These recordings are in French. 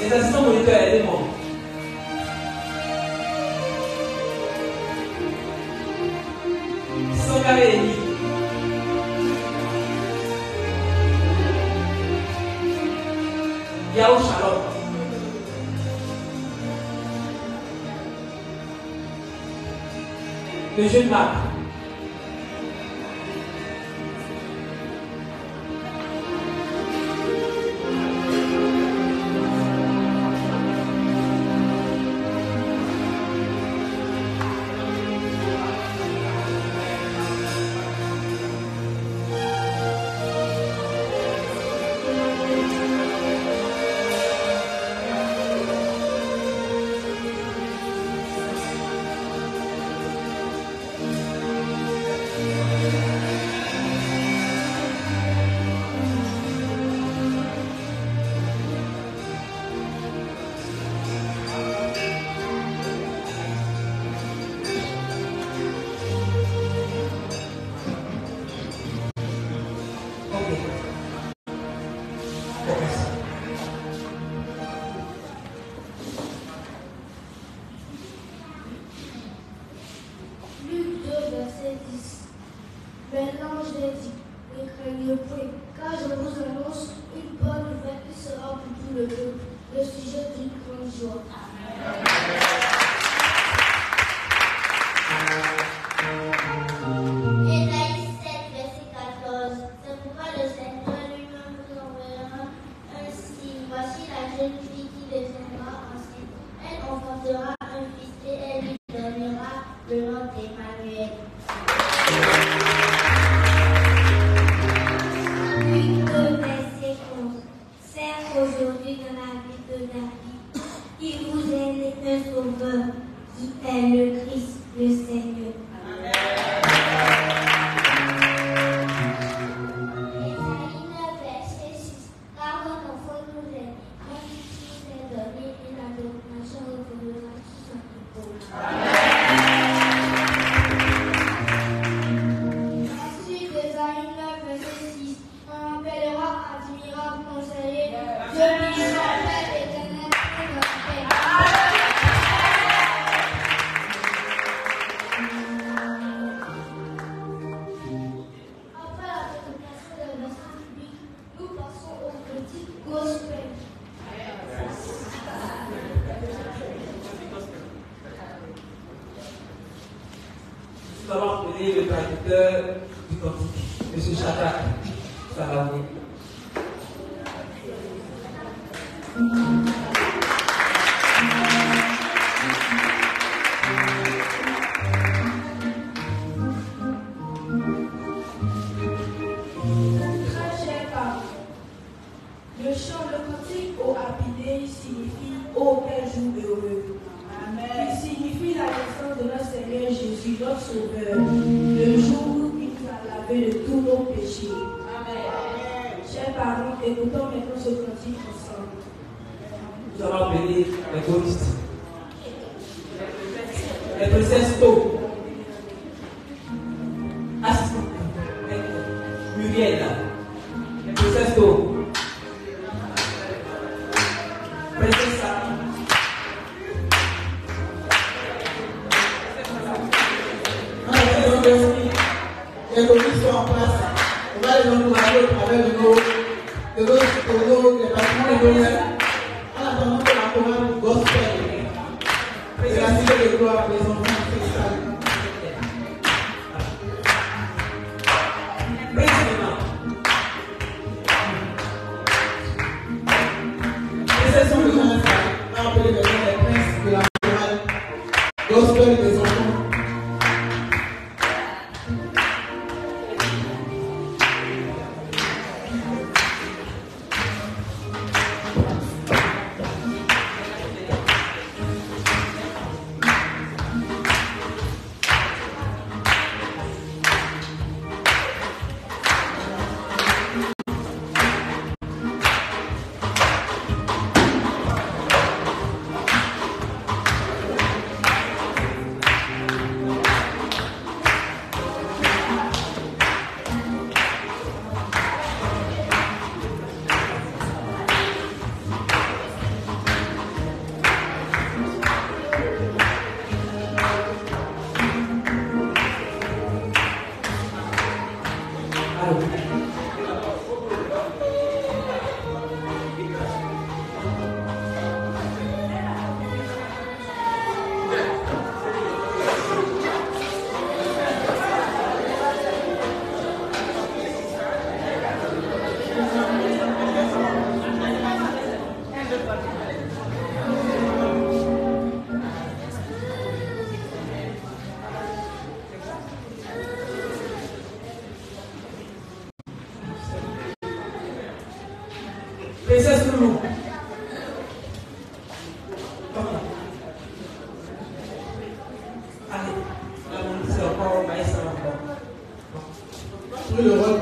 Les assistants moniteurs, aidez-moi. Sangaré Eni. Yao Shalom. Le jeune Marc. Nous allons appeler le traducteur du cantique, M. Chakrak Saraoui. Très cher Père, le chant de cantique au Apidé signifie ô quel jour heureux. Il signifie la naissance de notre Seigneur Jésus, notre Sauveur, le jour où il nous a lavé de tous nos péchés. Amen. Chers parents, écoutons maintenant ce cantique ensemble. Nous allons appeler les choristes. Les princesses To. Assistant. Muriel. Les princesses To. Princesse Sami. en place. On va les encourager au travers de nos départements et nos mains. En attendant que la commande gospel et la cité de gloire des enfants s'installe. Et ce sont les gens à appeler les princes de la chorale gospel des enfants. Princesse Loulou. Allez, là, c'est encore, mais ça va encore. Prenez le rôle.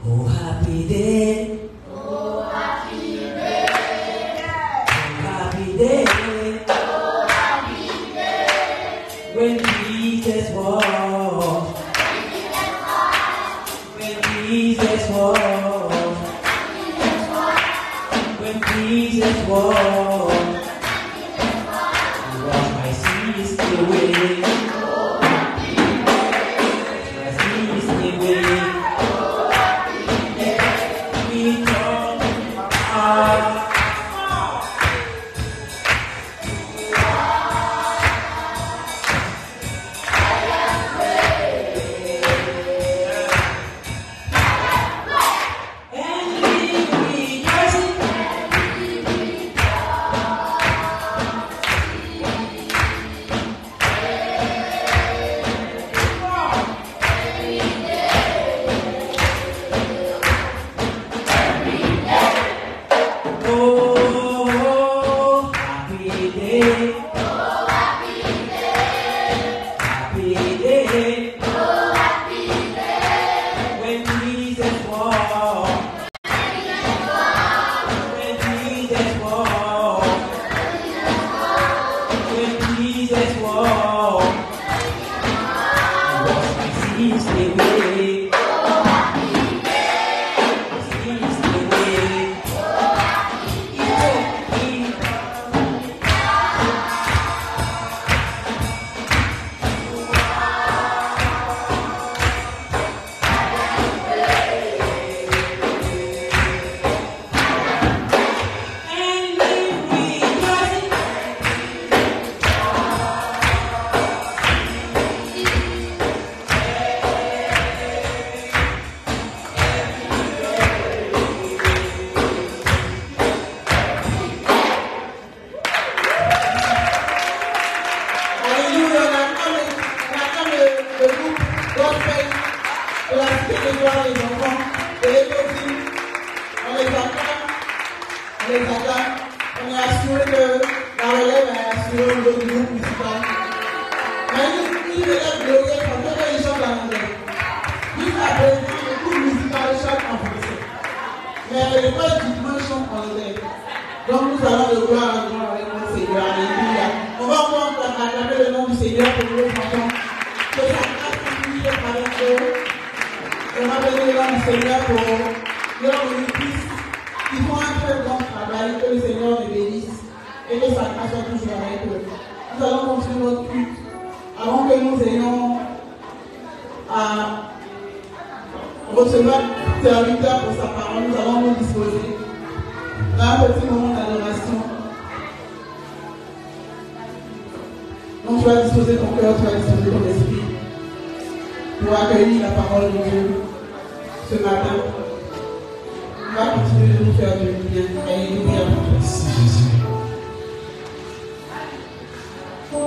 Oh happy day, Oh, happy day. happy day, Oh, happy day. when Jesus walked, when Jesus walked, when Jesus walked, he washed my sins away, my sins away. We talk about oh, happy day, happy day, when Jesus walked, when Jesus walked, when Jesus walked, he washed my sins away, my sins away. On est assuré que la relève est assurée au niveau du groupe municipal. Mais il est glorieux quand on est les gens dans l'anglais. Jusqu'à présent, le groupe municipal chante en français. l'école du dimanche, on est. Donc nous allons de gloire en gloire avec notre Seigneur. Alléluia. On va encore acclamer le nom du Seigneur pour nos enfants. Que sa grâce continue avec eux. On va bénir le nom du Seigneur pour leur bénéfice. Ils font un très bon travail. Que le Seigneur les bénisse. Et que sa grâce soit toujours avec eux. Nous allons continuer notre culte. Avant que nous ayons à recevoir le serviteur pour sa parole, nous allons nous disposer d'un petit moment d'adoration. Donc tu vas disposer ton cœur, tu vas disposer ton esprit pour accueillir la parole de Dieu ce matin. On va continuer de nous faire du bien. Alléluia. Merci Jésus.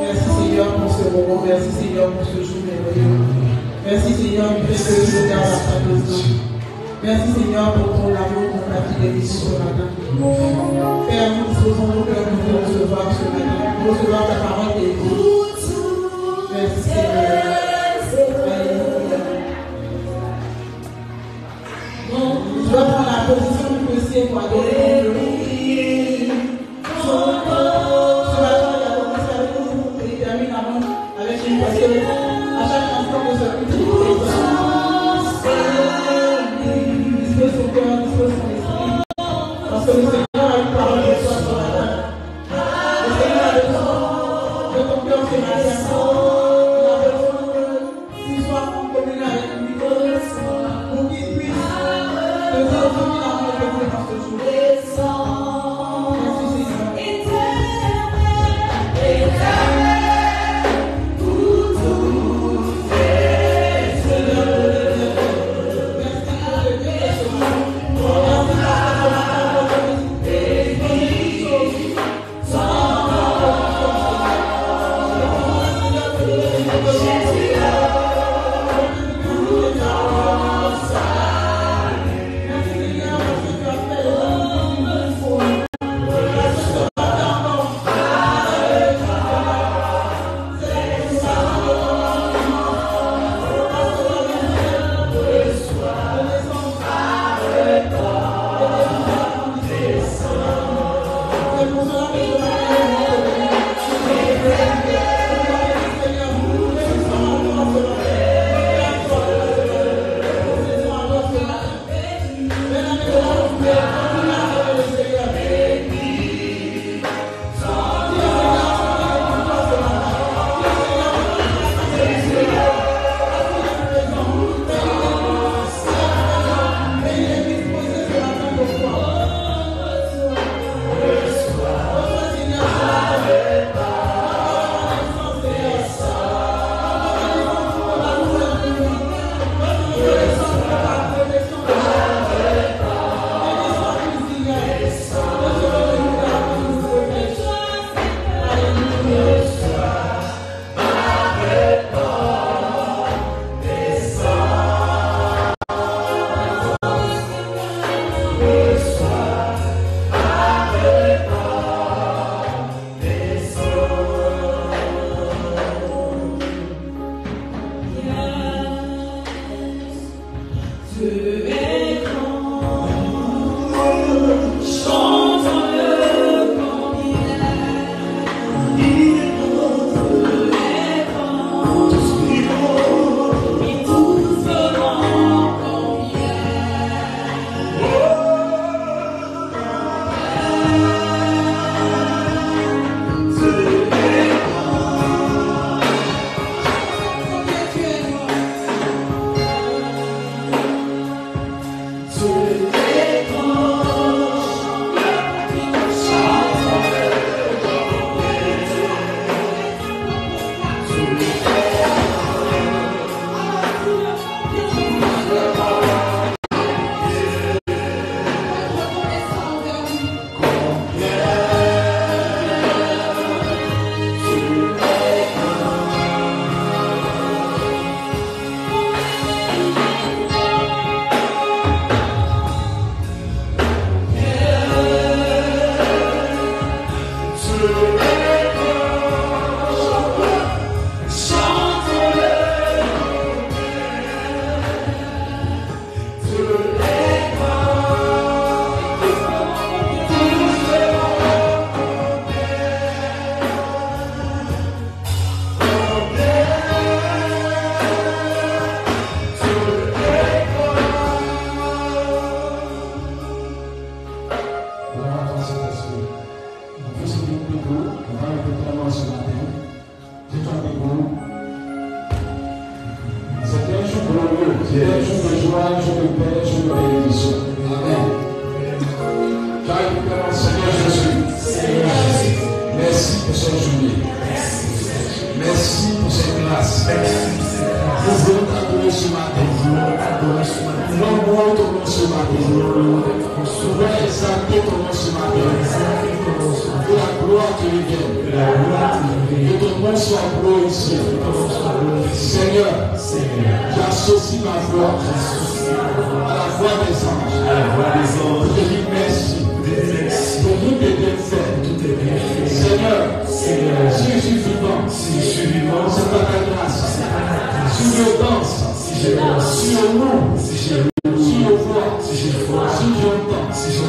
Merci Seigneur pour ce moment, merci Seigneur pour ce jour merveilleux. Merci Seigneur du fait que tu regardes à ta maison. Merci Seigneur pour ton amour, pour ta fidélité ce matin. Père, nous disposons nos cœurs pour te recevoir ce matin, pour recevoir ta parole et merci Seigneur. Alléluia. Tu vas prendre la position du Messie pour adorer ton Dieu. Parce que à chaque instant que ce culte est dispose son cœur, dispose son esprit. Parce que le Seigneur a une parole de toi ce matin. Le Seigneur a besoin de ton cœur ce matin. Il a besoin que tu sois en communion avec lui. Pour qu'il puisse te dire l'amour de Dieu dans ce jour. Merci Seigneur. Merci pour cette grâce. Nous voulons t'adorer ce matin. Nous voulons louer ton nom ce matin. Nous voulons exalter ton nom ce matin. Que la gloire te revienne. Que ton nom soit glorifié. Seigneur, j'associe ma voix à la voix des anges. Pour te dire merci. Pour tous tes bienfaits. Seigneur, si je suis vivant, c'est par ta grâce. Si je danse, si je loue, si je vois, si j'entends, si je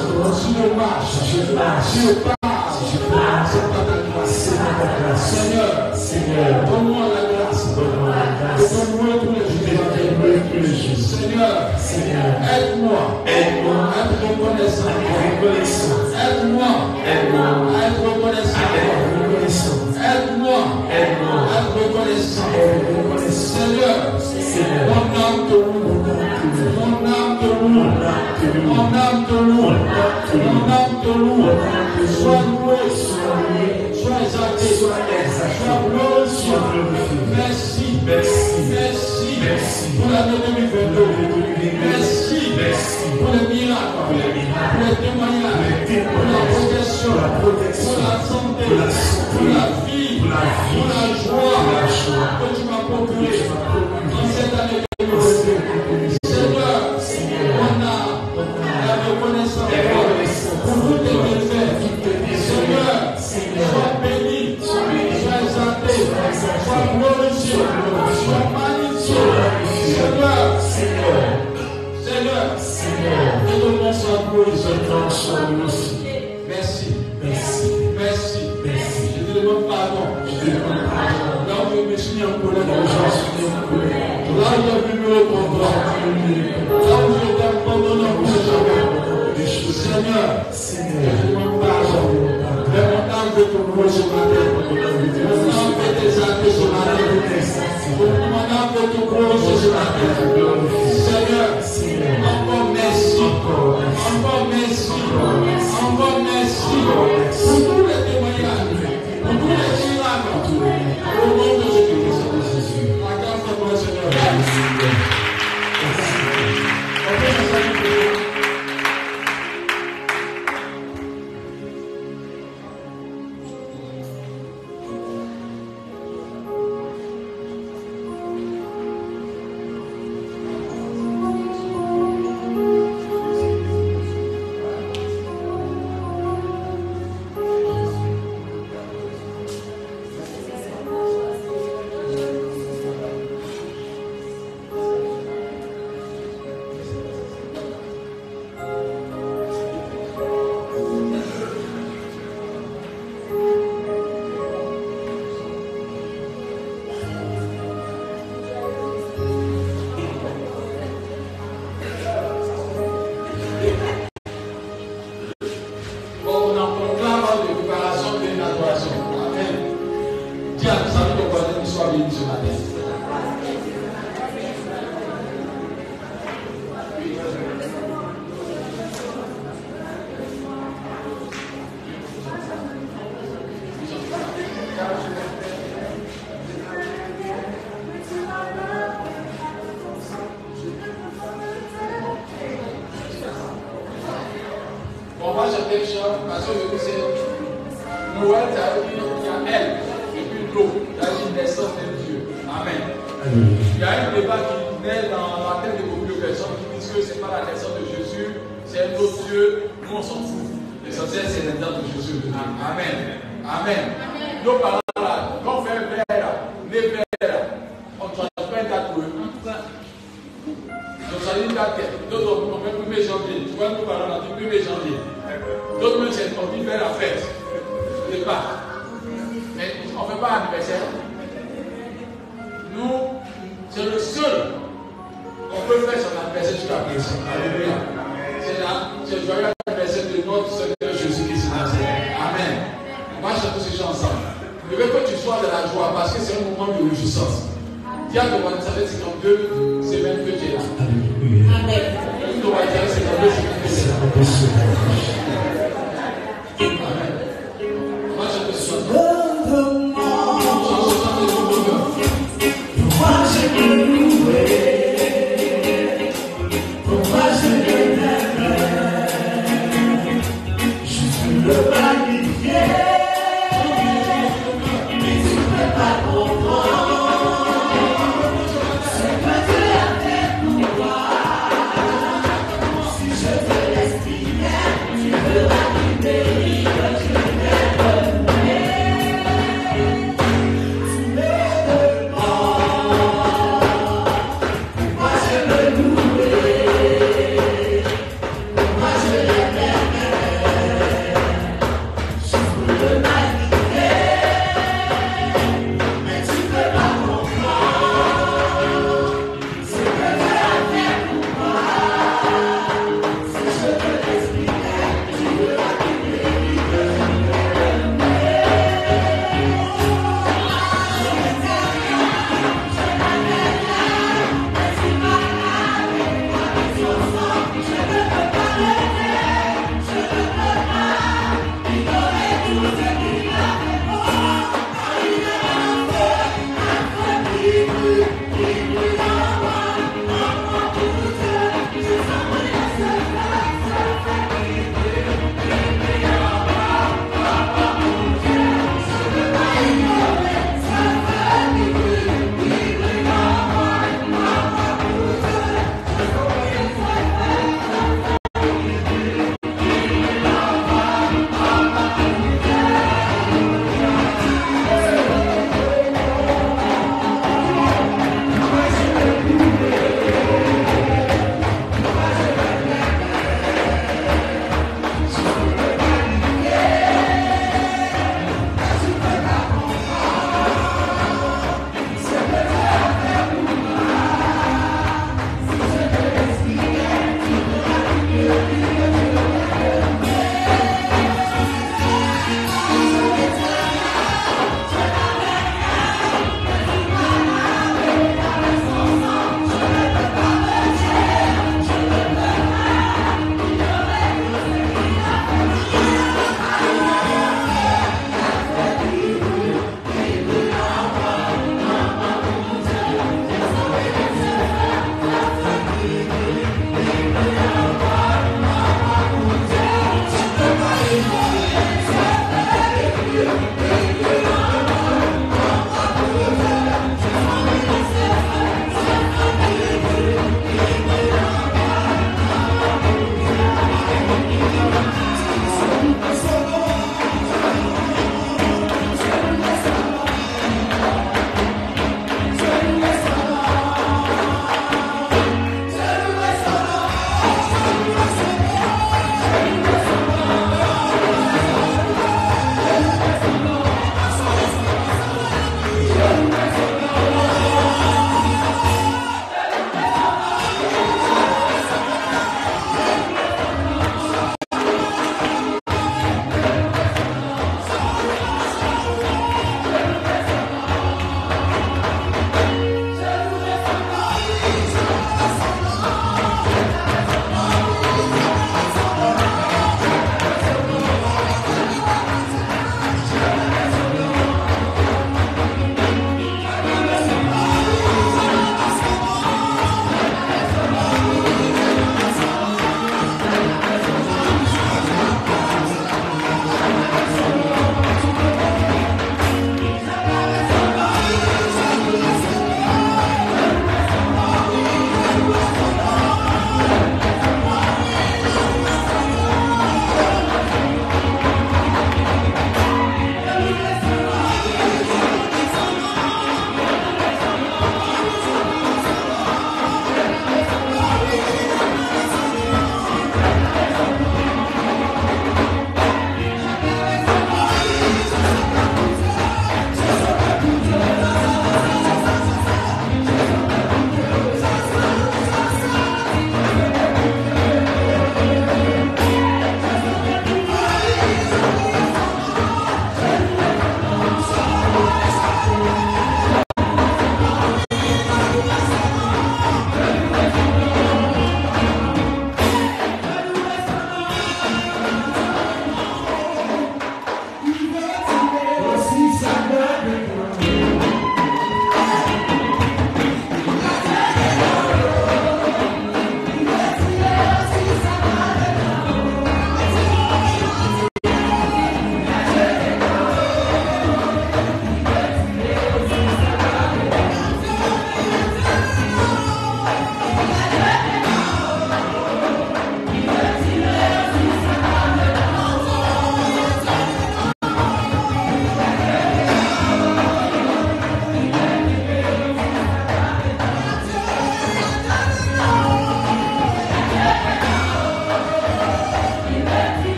marche, si je parle, c'est par ta grâce. Seigneur, donne-moi la grâce. Donne-moi tous les jours. Seigneur, aide-moi à être reconnaissant. Aide-moi à être reconnaissant. Aide-moi à être reconnaissant. Seigneur, mon âme te loue. Mon âme te loue. Mon âme te loue. Mon âme te loue. Sois loué. Sois exalté. Sois glorifié. Merci. Pour l'année 2022. Merci pour les miracles, pour les témoignages, pour la protection, pour la santé, pour la vie, pour la joie que tu m'as procuré dans cette année 2022. Seigneur, on a la reconnaissance pour tous tes bienfaits. Seigneur, sois béni, sois exalté, sois glorifié, sois magnifié. Seigneur, que ton nom soit glorifié. Merci. Je te demande pardon. Là où je me suis mis en colère, là où j'ai vu me reprendre, là où je t'ai abandonné en jamais. Seigneur, je te demande pardon. Mais mon âme veut te louer ce matin. Mon âme veut t'exalter ce matin. Mon âme veut te glorifier ce matin. Seigneur, encore merci. Encore merci. Pour tous les témoignages, pour tous les miracles, au nom de Jésus. La grâce de mon Seigneur. Amen.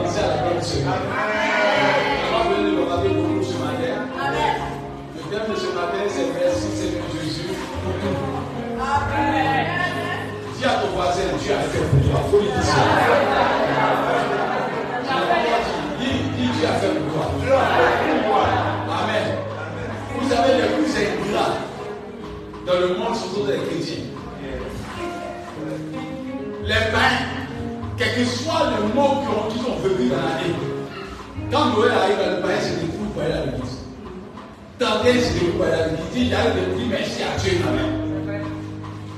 baptisé à la gloire du Seigneur. On va venir le regarder beaucoup ce matin. Le thème de ce matin, c'est merci Seigneur Jésus pour tout. Dis à ton voisin, Dieu a fait pour toi. Il faut lui dire ça. Dis Dieu a fait pour toi. Amen. Vous savez, les plus ingrats dans le monde, ce sont les chrétiens. Les païens, quel que soit le mot qu'ils ont vécu dans l'année, quand Noël arrive à le païen, c'est des coups pour aller à l'église. Tantôt, c'est des coups pour aller à l'église. Il arrive de dire merci à Dieu. Amen.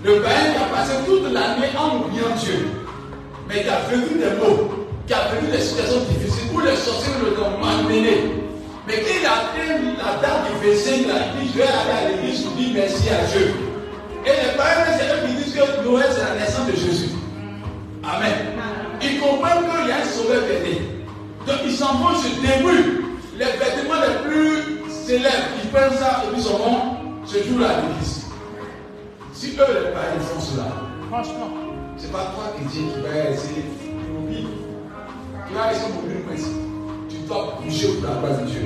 Le païen qui a passé toute l'année en oubliant Dieu, mais qui a vécu des maux, qui a vécu des situations difficiles, où les sorciers le ont malmené. Mais quand il a atteint la date du 25, là, il dit je vais aller à l'église pour dire merci à Dieu. Et les païens, c'est eux qui disent que Noël, c'est la naissance de Jésus. Amen. Ils comprennent qu'il y a un sauveur venu. Donc ils s'en vont, se débrouillent. Les vêtements les plus célèbres, ils prennent ça et puis s'en vont ce jour-là à l'église. Si eux, les païens, font cela, franchement, c'est pas toi chrétien qui va essayer d'oublier. Tu vas essayer d'oublier le principe. Tu dois bouger pour la grâce de Dieu.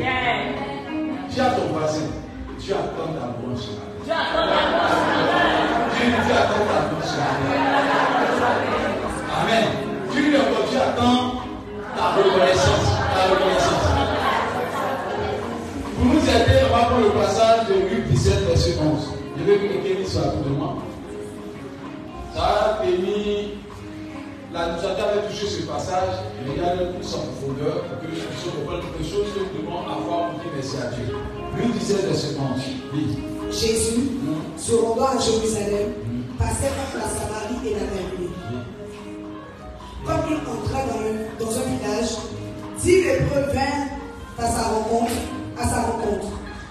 Dis à ton voisin, Dieu attend ta louange ce matin. Dieu attend ta louange ce matin. Amen. Dieu lui encore, Dieu attend ta reconnaissance. Ta reconnaissance. Pour nous aider, on va prendre le passage de Luc 17, verset 11. Je veux que quelqu'un soit à côté de moi. Ça a permis. L'administrateur avait touché ce passage, et regarde plus en profondeur pour que nous puissions comprendre quelque chose que nous devons avoir pour dire merci à Dieu. Luc 17, verset 11. Jésus, se rendant à Jérusalem, passait entre la Samarie et la Galilée. Comme il entra dans un village, 10 lépreux vinrent à sa rencontre.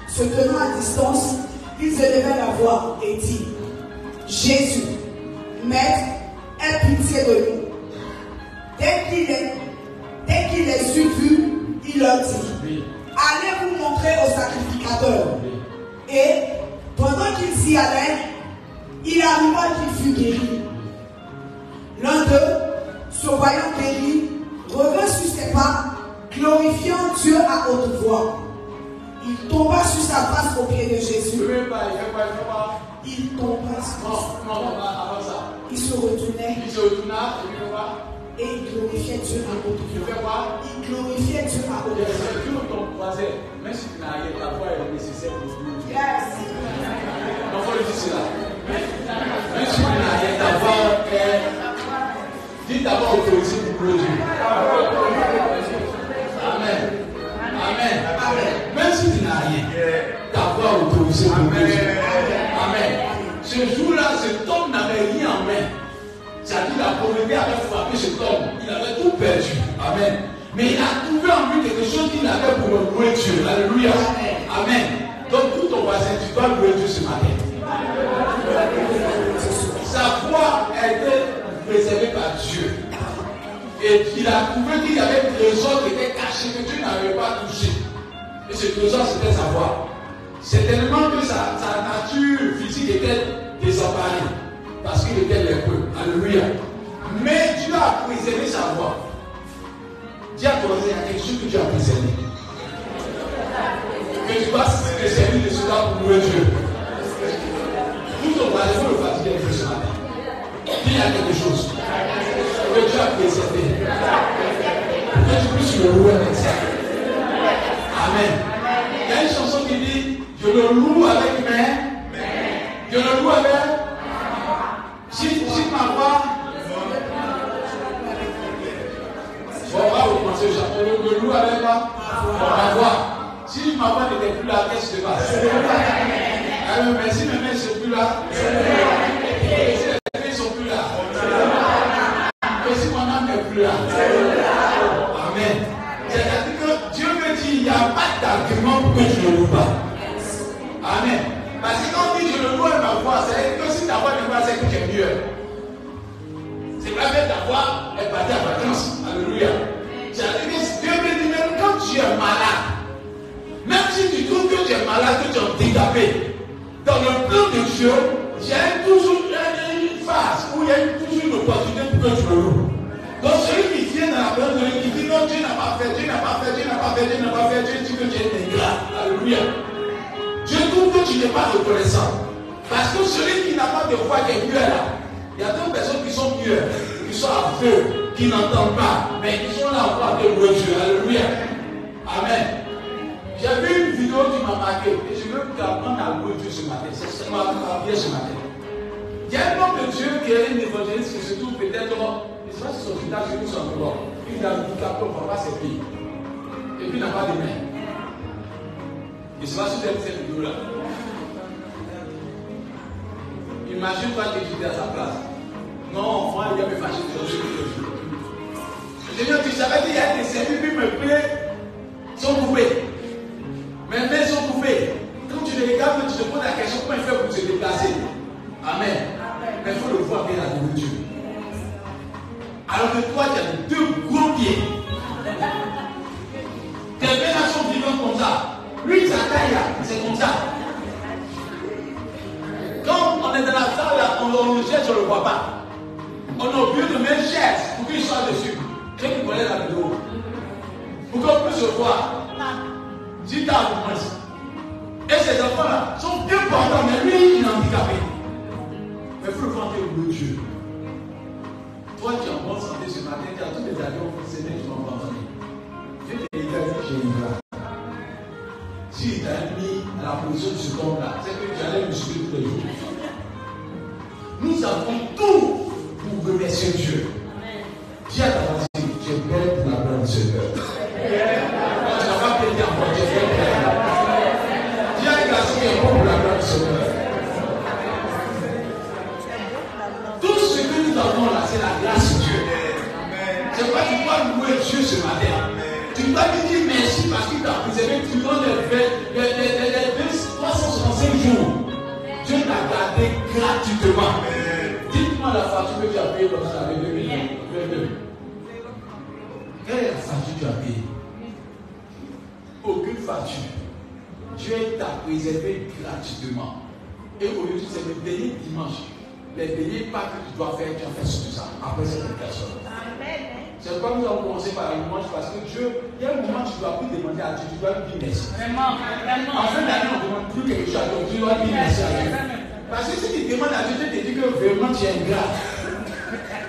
Se tenant à distance, ils élevèrent la voix et dirent: Jésus, Maître, aie pitié de nous. Dès qu'il les eut vus, il leur dit: Allez vous montrer au sacrificateur. Et pendant qu'il s'y allait, il arriva qu'il fut guéri. L'un d'eux, se voyant guéri, revint sur ses pas, glorifiant Dieu à haute voix. Il tomba sur sa face aux pieds de Jésus. Il tomba sur sa. Il se retournait. Et il glorifiait Dieu à haute voix. Il glorifiait Dieu à haute voix. Même si tu n'as rien, ta voix est nécessaire pour Dieu. Non, il faut le dire cela. Même si tu n'as rien, ta voix est. Dis d'abord autorisé pour Dieu. Amen. Amen. Même si tu n'as rien, ta voix est autorisée pour Dieu. Amen. Ce jour-là, cet homme n'avait rien en main. C'est-à-dire la pauvreté avait frappé cet homme. Il avait tout perdu. Amen. Mais il a trouvé en lui quelque chose qu'il avait pour louer Dieu. Alléluia. Amen. Donc tout ton voisin, tu dois louer Dieu ce matin. Sa voix a été préservée par Dieu. Et il a trouvé qu'il y avait un trésor qui était caché, que Dieu n'avait pas touché. Et ce trésor, c'était sa voix. C'est tellement que sa nature physique était désemparée. Parce qu'il était lépreux. Alléluia. Mais Dieu a préservé sa voix. Dis à toi, il y a quelque chose que Dieu a préservé. Que tu vas te servir de cela pour louer Dieu. Tout ton voisin, il faut le fatiguer un peu ce matin. Dis, il y a quelque chose que Dieu a préservé. Pour que tu puisses le louer avec ça. Amen. Il y a une chanson qui dit: je le loue avec mes. Je le loue avec. Si ma voix. On va recommencer le chant. Je le loue avec ma voix. Si ma voix n'était plus là, qu'est-ce qui se passe? Alors, mais si mes mains ne sont plus là, si les mains ne sont plus là, et si mon âme n'est plus là, amen. C'est-à-dire que Dieu me dit: il n'y a pas d'argument pour que je ne loue pas. Amen. Parce que quand on dit je le loue avec ma voix, c'est que si ta voix n'est pas, c'est que tu es mieux. C'est pas que ta voix est partie à vacances. Alléluia. C'est-à-dire que Dieu me dit: même quand tu es malade, même si tu trouves que tu es malade, que tu es handicapé, dans le plan de Dieu, il y a toujours phase où il y a toujours une opportunité pour que tu le loues. Donc celui qui vient dans la place de Dieu, qui dit non, non, Dieu n'a pas fait, Dieu n'a pas fait, Dieu n'a pas fait, Dieu n'a pas fait, Dieu dit que tu es ingrat. Alléluia. Dieu trouve que tu n'es pas reconnaissant. Parce que celui qui n'a pas de foi, qui est pur là, il y a d'autres personnes qui sont pures, qui sont aveugles, qui n'entendent pas, mais qui sont là encore de louer Dieu. Alléluia. Amen. J'ai vu une vidéo qui m'a marqué et je veux qu'apprendre à louer Dieu ce matin. C'est ce qui m'a marqué ce matin. Il y a un homme de Dieu qui est un évangéliste qui se trouve peut-être, je ne sais pas si son village est son endroit. Il a un handicapé, on ne voit pas ses pieds. Et puis il n'a pas de main. Je ne sais pas si vous avez cette vidéo-là. Imagine-toi que j'étais à sa place. Non, moi, il y a mes fâchés. Je dis, tu savais qu'il y a des services qui me plaisent, sont coupés. Mes mains sont coupées. Quand tu les regardes, tu te poses la question comment il fait pour se déplacer. Amen. Mais il faut le voir bien la nourriture. Alors que toi, tu as deux gros pieds. Tes mains sont vivantes comme ça. Lui, sa taille, c'est comme ça. Quand on est dans la salle, on le jette, on ne le voit pas. On a oublié de mettre une chaise pour qu'il soit dessus. Quelqu'un qui connaît la vidéo. Pour qu'on puisse le voir. Si tu as un moins. Et ces enfants-là sont bien portants, mais lui, il est handicapé. Mais il faut le voir que Dieu. Toi, tu es en bonne santé ce matin, tu as tous les avions fonctionnés, tu m'as entendu. Dieu t'a dit, j'ai une grâce. S'il t'a mis à la position de ce tombe-là, c'est que tu allais me suivre tous les jours. Nous avons tout pour remercier Dieu. Dis à ta voisine, tu es belle pour la gloire du Seigneur. Tu n'as pas pété en moi, tu es belle. Dis à un garçon qui est bon pour la gloire du Seigneur. Tout ce que nous avons là, c'est la grâce de Dieu. C'est pas que tu dois louer Dieu ce matin. Tu dois lui dire merci parce qu'il t'a préservé. Tu donnes les 365 jours. Dieu t'a gardé gratuitement. Dites-moi la facture que tu as payée pendant l'année 2022. Quelle est la facture que tu as payée? Aucune facture. Dieu t'a préservé gratuitement. Et aujourd'hui, c'est le dernier dimanche. Les derniers pas que tu dois faire, tu as fait sur ça. Après cette personne. C'est pourquoi nous avons commencé par le dimanche parce que Dieu, il y a un moment où tu ne dois plus demander à Dieu, tu dois lui dire merci. Vraiment. En fin d'année, on ne demande plus quelque chose à Dieu, tu dois dire merci à Dieu. Parce que si tu demandes à Dieu, Dieu te dit que vraiment tu es ingrat.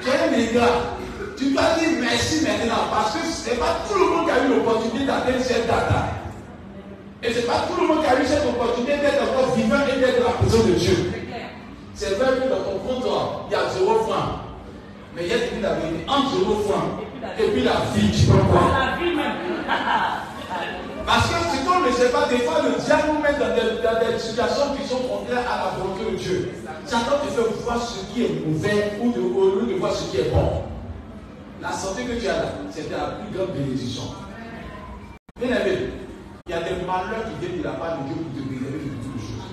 Tu es un ingrat. Tu dois dire merci maintenant parce que ce n'est pas tout le monde qui a eu l'opportunité d'atteindre cette date-là. Et ce n'est pas tout le monde qui a eu cette opportunité d'être encore vivant et d'être dans la présence de Dieu. C'est vrai que dans ton compte, il y a 0 francs. Mais il y a dit la vérité, entre 0 francs et puis la vie, tu peux voir. La vie même. Parce que ce qu'on ne sait pas, des fois le diable nous met dans des situations qui sont contraires à la volonté de Dieu. Satan te fait voir ce qui est mauvais ou au lieu de voir ce qui est bon. La santé que tu as là, c'est la plus grande bénédiction. Bien aimé, il y a des malheurs qui viennent de la part de Dieu pour te préserver de toutes les choses.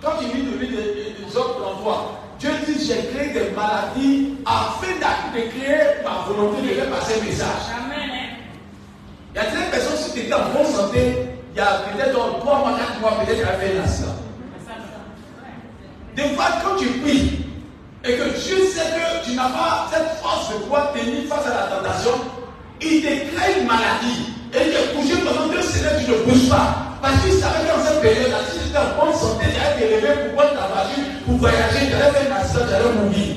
Quand tu lis le livre des autres l'envoi, Dieu dit, j'ai créé des maladies afin de créer ma volonté de faire passer un message. Amen. Il y a des personnes, si tu étais en bonne santé, il y a peut-être 3 mois, 4 mois, peut-être tu as fait un accident. Des fois, quand tu pries, et que Dieu sait que tu n'as pas cette force de pouvoir tenir face à la tentation, il te crée une maladie. Et il te couché pendant 2 semaines, tu ne bouges pas. Parce qu'il savait que dans cette période-là, si tu étais en bonne santé, tu allais te lever pour prendre ta voiture, pour voyager, tu allais faire un accident, tu allais mourir.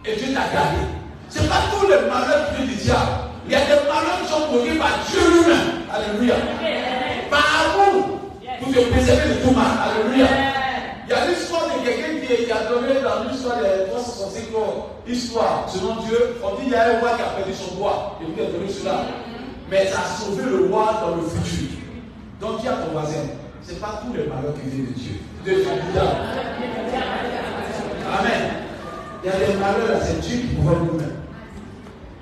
Et Dieu t'a gardé. Ce n'est pas tous les malheurs qui viennent du diable. Il y a des malheurs qui sont produits par Dieu lui-même. Alléluia. Par amour, pour te préserver de tout mal. Alléluia. Il y a l'histoire de quelqu'un qui a donné dans l'histoire des 365 histoire, selon Dieu. On dit qu'il y a un roi qui a perdu son roi. Et puis il a donné cela. Mais ça a sauvé le roi dans le futur. Donc dis à ton voisin, ce n'est pas tous les malheurs qui viennent de Dieu. Amen. Il y a des malheurs là, c'est Dieu qui pourrait nous-mêmes.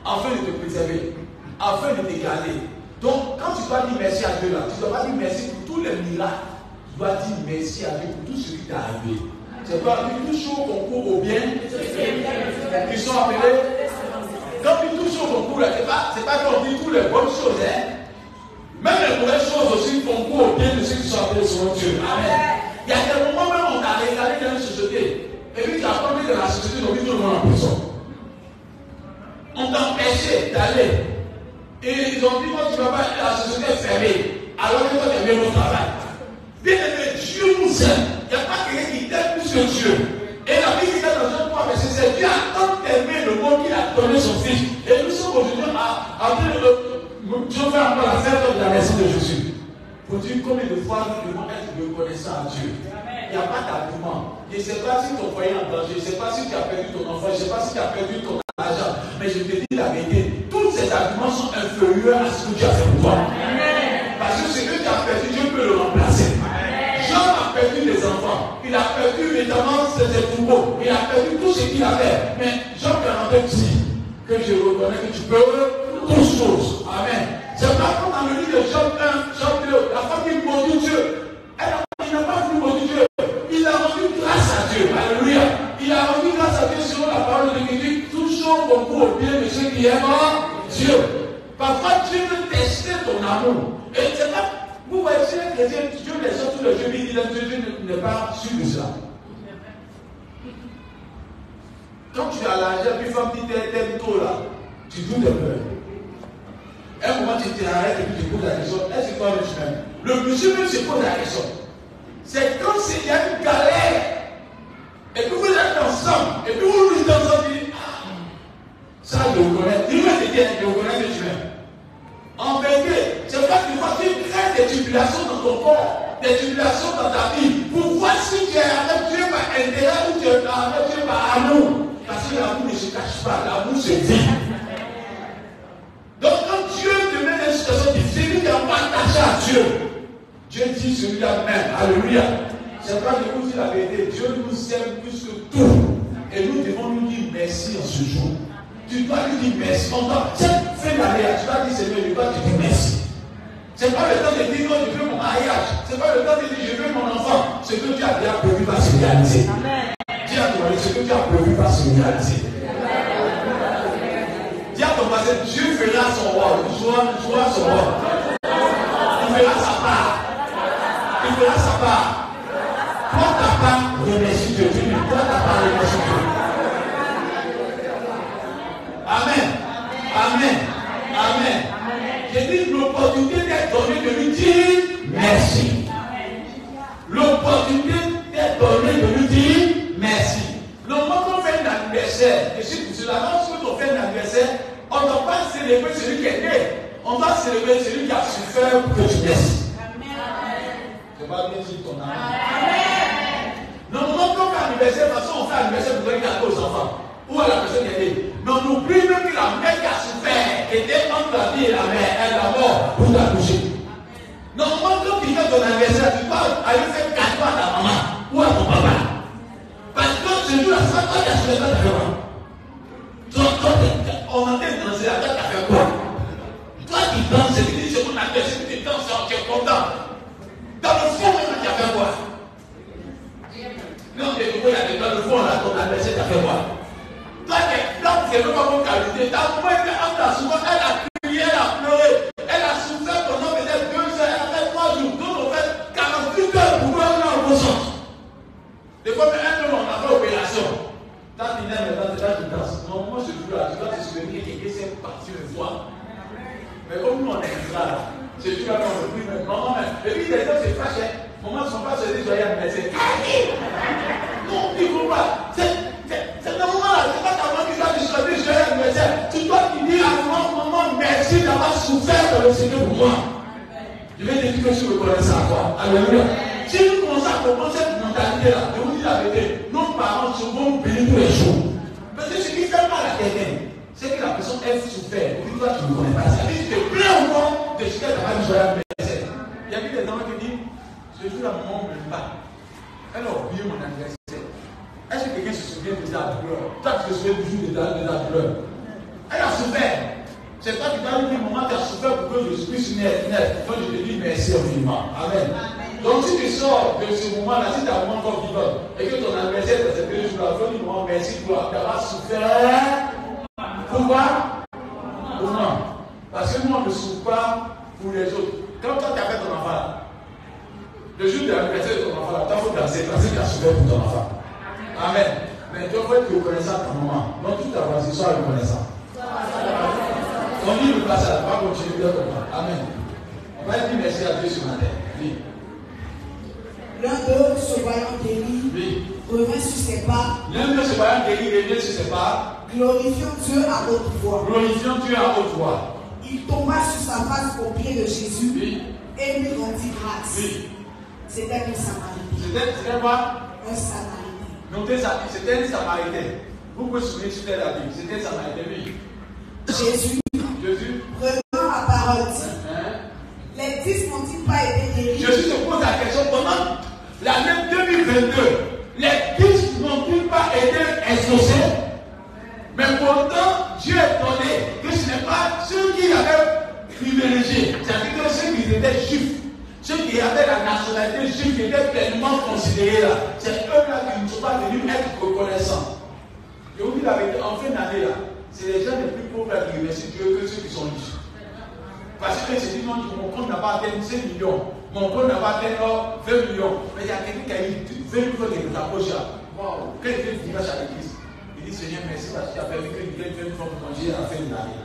Afin de te préserver, afin de te garder. Donc quand tu dois dire merci à Dieu là, tu ne dois pas dire merci pour tous les miracles. Tu dois dire merci à Dieu pour tout ce qui t'est arrivé. C'est pas dire toujours au concours au bien. Ils sont appelés. Quand tu touches au concours là, c'est pas qu'on dit toutes les bonnes choses. Hein? Même les mauvaises choses aussi concourent au bien de ceux qui sont appelés selon Dieu. Amen. Il y a des moments même où on t'a regardé dans une société. Et puis tu as parlé de la société, on dit tout le monde en prison. On t'a empêché d'aller. Et ils ont dit, quand tu vas pas, la société est fermée, alors que toi tu es bien au travail. Bien aimé, Dieu nous aime. Il n'y a pas quelqu'un qui t'aime plus que Dieu. Et la Bible dit dans Jean 3, verset 7, Dieu a tant aimé le monde qu'il a donné son Fils. Et nous sommes aujourd'hui Dieu fait encore la fête de la naissance de Jésus. Pour dire combien de fois nous devons être reconnaissants à Dieu. Il n'y a pas d'argument. Je ne sais pas si ton foyer est en danger, je ne sais pas si tu as perdu ton enfant, je ne sais pas si tu as perdu ton argent, mais je te dis la vérité, tous ces arguments sont inférieurs à ce que tu as fait pour toi. Parce que ce que tu as perdu, Dieu peut le remplacer. Jean a perdu des enfants, il a perdu évidemment ses troupeaux, il a perdu tout ce qu'il avait. Mais Jean 42 dit que je reconnais que tu peux toutes choses. Amen. C'est pas comme dans le livre de Jean 1, Jean 2, la femme qui maudit Dieu. Il n'a pas voulu maudire Dieu. Il a rendu grâce à Dieu. Alléluia. Il a rendu grâce à Dieu selon la parole de l'Écriture. Tout chose concourt au bien de ceux qui aiment Dieu. Parfois, Dieu veut tester ton amour. Et c'est pas, vous voyez, si les chrétiens, Dieu les sort tout le jeu, il dit Dieu n'est pas sûr de cela. Quand tu as l'argent, puis femme dit t'aimes trop là, tu doutes un peu. Un moment, tu t'arrêtes et puis tu poses la question, est-ce que toi tu m'aimes? Le monsieur même se pose la question. C'est comme s'il y a une galère, et que vous êtes ensemble, et puis vous dites ensemble, ça je reconnais, dis-moi je reconnais que tu m'aimes. En vérité, c'est pas que tu crées des tribulations dans ton corps, des tribulations dans ta vie, pour voir si tu es avec Dieu par intérêt ou tu es avec Dieu par amour. Parce que l'amour ne se cache pas, l'amour se vit. Donc quand Dieu te met dans une situation difficile, tu n'es pas attaché à Dieu. Dieu dit celui-là même, alléluia. C'est pas que vous dites la vérité, Dieu nous aime plus que tout. Et nous devons nous dire merci en ce jour. Tu dois lui dire merci. Cette fin d'année, tu dois dire Seigneur, je dois te dire merci. Ce n'est pas le temps de dire non, je veux mon mariage. Ce n'est pas le temps de dire je veux mon enfant. Ce que tu as déjà prévu va se réaliser. Dis à ton mari, ce que tu as prévu va se réaliser. Dis à ton voisin, Dieu fera son rôle. Il jouera son rôle. Il fera sa part. Il fera sa part. Toi ta part, remercie Dieu. Toi ta part, remercie Dieu. Amen. Amen. Amen. J'ai dit l'opportunité d'être donnée de lui dire merci. L'opportunité d'être donnée de lui dire merci. Le moment qu'on fait un anniversaire, et si pour cela, lorsqu'on fait un anniversaire, on ne doit pas célébrer celui qui est né. On doit célébrer celui qui a souffert pour que tu naisses. Je vais bien dire ton âme. Le moment qu'on fait un anniversaire, de toute façon, on fait un anniversaire pour donner cadeau aux enfants. Ou à la personne qui est née. Mais on oublie même que la mère qui a souffert était entre la vie et la mère, elle la mort pour t'accoucher. Normalement, quand tu fais ton anniversaire, tu dois aller faire cadeau à ta maman ou à ton papa. Parce que quand tu joues la soirée, toi tu as souffert, tu as fait quoi? On entend danser, toi tu as fait quoi? Toi qui danses, tu dis c'est mon anniversaire, tu danses, tu es content. Dans le fond, même, tu as fait quoi? Non, mais dans le fond, là, ton anniversaire, tu as fait quoi? Toi, c'est même pas bonne qualité. Ta maman, elle a crié, elle a pleuré. Elle a souffert pendant peut-être 2 heures, elle a fait 3 jours. Donc, on fait 48 heures pour voir dans le bon sens. Des fois, un homme, on a fait opération. T'as fini maintenant, c'est là que tu danses. Non, moi, ce jour-là, tu dois te souvenir que quelqu'un s'est parti le voir. Mais comme nous, on est là, c'est sûr qu'on ne peut plus même. Maman, même. Et puis, les gens se fâchent. Maman, son père se dit, joyeux anniversaire. Non, il ne faut pas. C'est normal, c'est pas ta maman qui doit te souhaiter joyeux anniversaire. Tu dois te dire à maman, merci d'avoir souffert dans le Seigneur pour moi. Je vais te dire que je reconnais ça à toi. Alléluia. Si nous commençons à comprendre cette mentalité-là, je vous dis la vérité, nos parents seront bénis tous les jours. Parce que ce qui fait mal à quelqu'un, c'est que la personne elle souffert. Et puis toi, tu ne connais pas ça. Tu te plains au moins de ce qu'elle t'a pas dit joyeux anniversaire. Il y a des gens qui disent, ce jour-là, maman ne m'aime pas. Elle a oublié mon anniversaire. Est-ce que quelqu'un se souvient de ta douleur? Toi, tu te souviens toujours de ta douleur. Elle a souffert. C'est toi qui t'as dit, maman, tu as souffert pour que je puisse naître. Donc, je te dis merci infiniment. Amen. Donc, si tu sors de ce moment-là, si ta maman encore vivante, et que ton anniversaire, c'est que je dois dire, maman, merci pour avoir souffert. Pourquoi? Pour moi. Parce que moi, on ne souffre pas pour les autres. Quand toi, tu as fait ton enfant, le jour de l'anniversaire de ton enfant, tu faut danser parce que tu as souffert pour ton enfant. Amen. Mais tu dois être reconnaissant à ta maman. Donc, toute ta voici, sois reconnaissant. On dit le passage, pas continuer. dois comprendre. Amen. On va dire merci à Dieu ce matin. Oui. L'un d'eux, se voyant guéri, Oui. revint sur ses pas. L'un de se voyant guéri revient sur ses pas. Glorifiant Dieu à haute voix. Glorifiant Dieu à haute voix. Il tomba sur sa face aux pieds de Jésus Oui. et lui rendit grâce. Oui. C'était un Samaritain. C'était quoi? Un Samaritain. Notez ça, c'était un Samaritain. Vous pouvez souvenir sur la Bible. C'était un Samaritain, oui. Jésus, prenant la parole, dit, les 10 n'ont-ils pas été guéris? Jésus se pose la question, pendant l'année 2022, les 10 n'ont-ils pas été exaucés? Mais pourtant, Dieu est donné que ce n'est pas ceux qui avaient privilégié, c'est-à-dire que ceux qui étaient juifs, ceux qui avaient la nationalité juive, qui étaient pleinement considérés là, c'est eux-là qui ne sont pas venus être reconnaissants. Je vous dis la vérité, en fin d'année là, c'est les gens les plus pauvres qui remercient Dieu que ceux qui sont riches. Parce que c'est dit non, mon compte n'a pas atteint 5 millions, mon compte n'a pas atteint 20 millions. Mais il y a quelqu'un qui a eu 20 millions de ta poche là. Waouh, quel est le dimanche à l'église? Il dit Seigneur, merci parce que tu as permis que tu viennes 20 fois pour manger à la fin de l'année.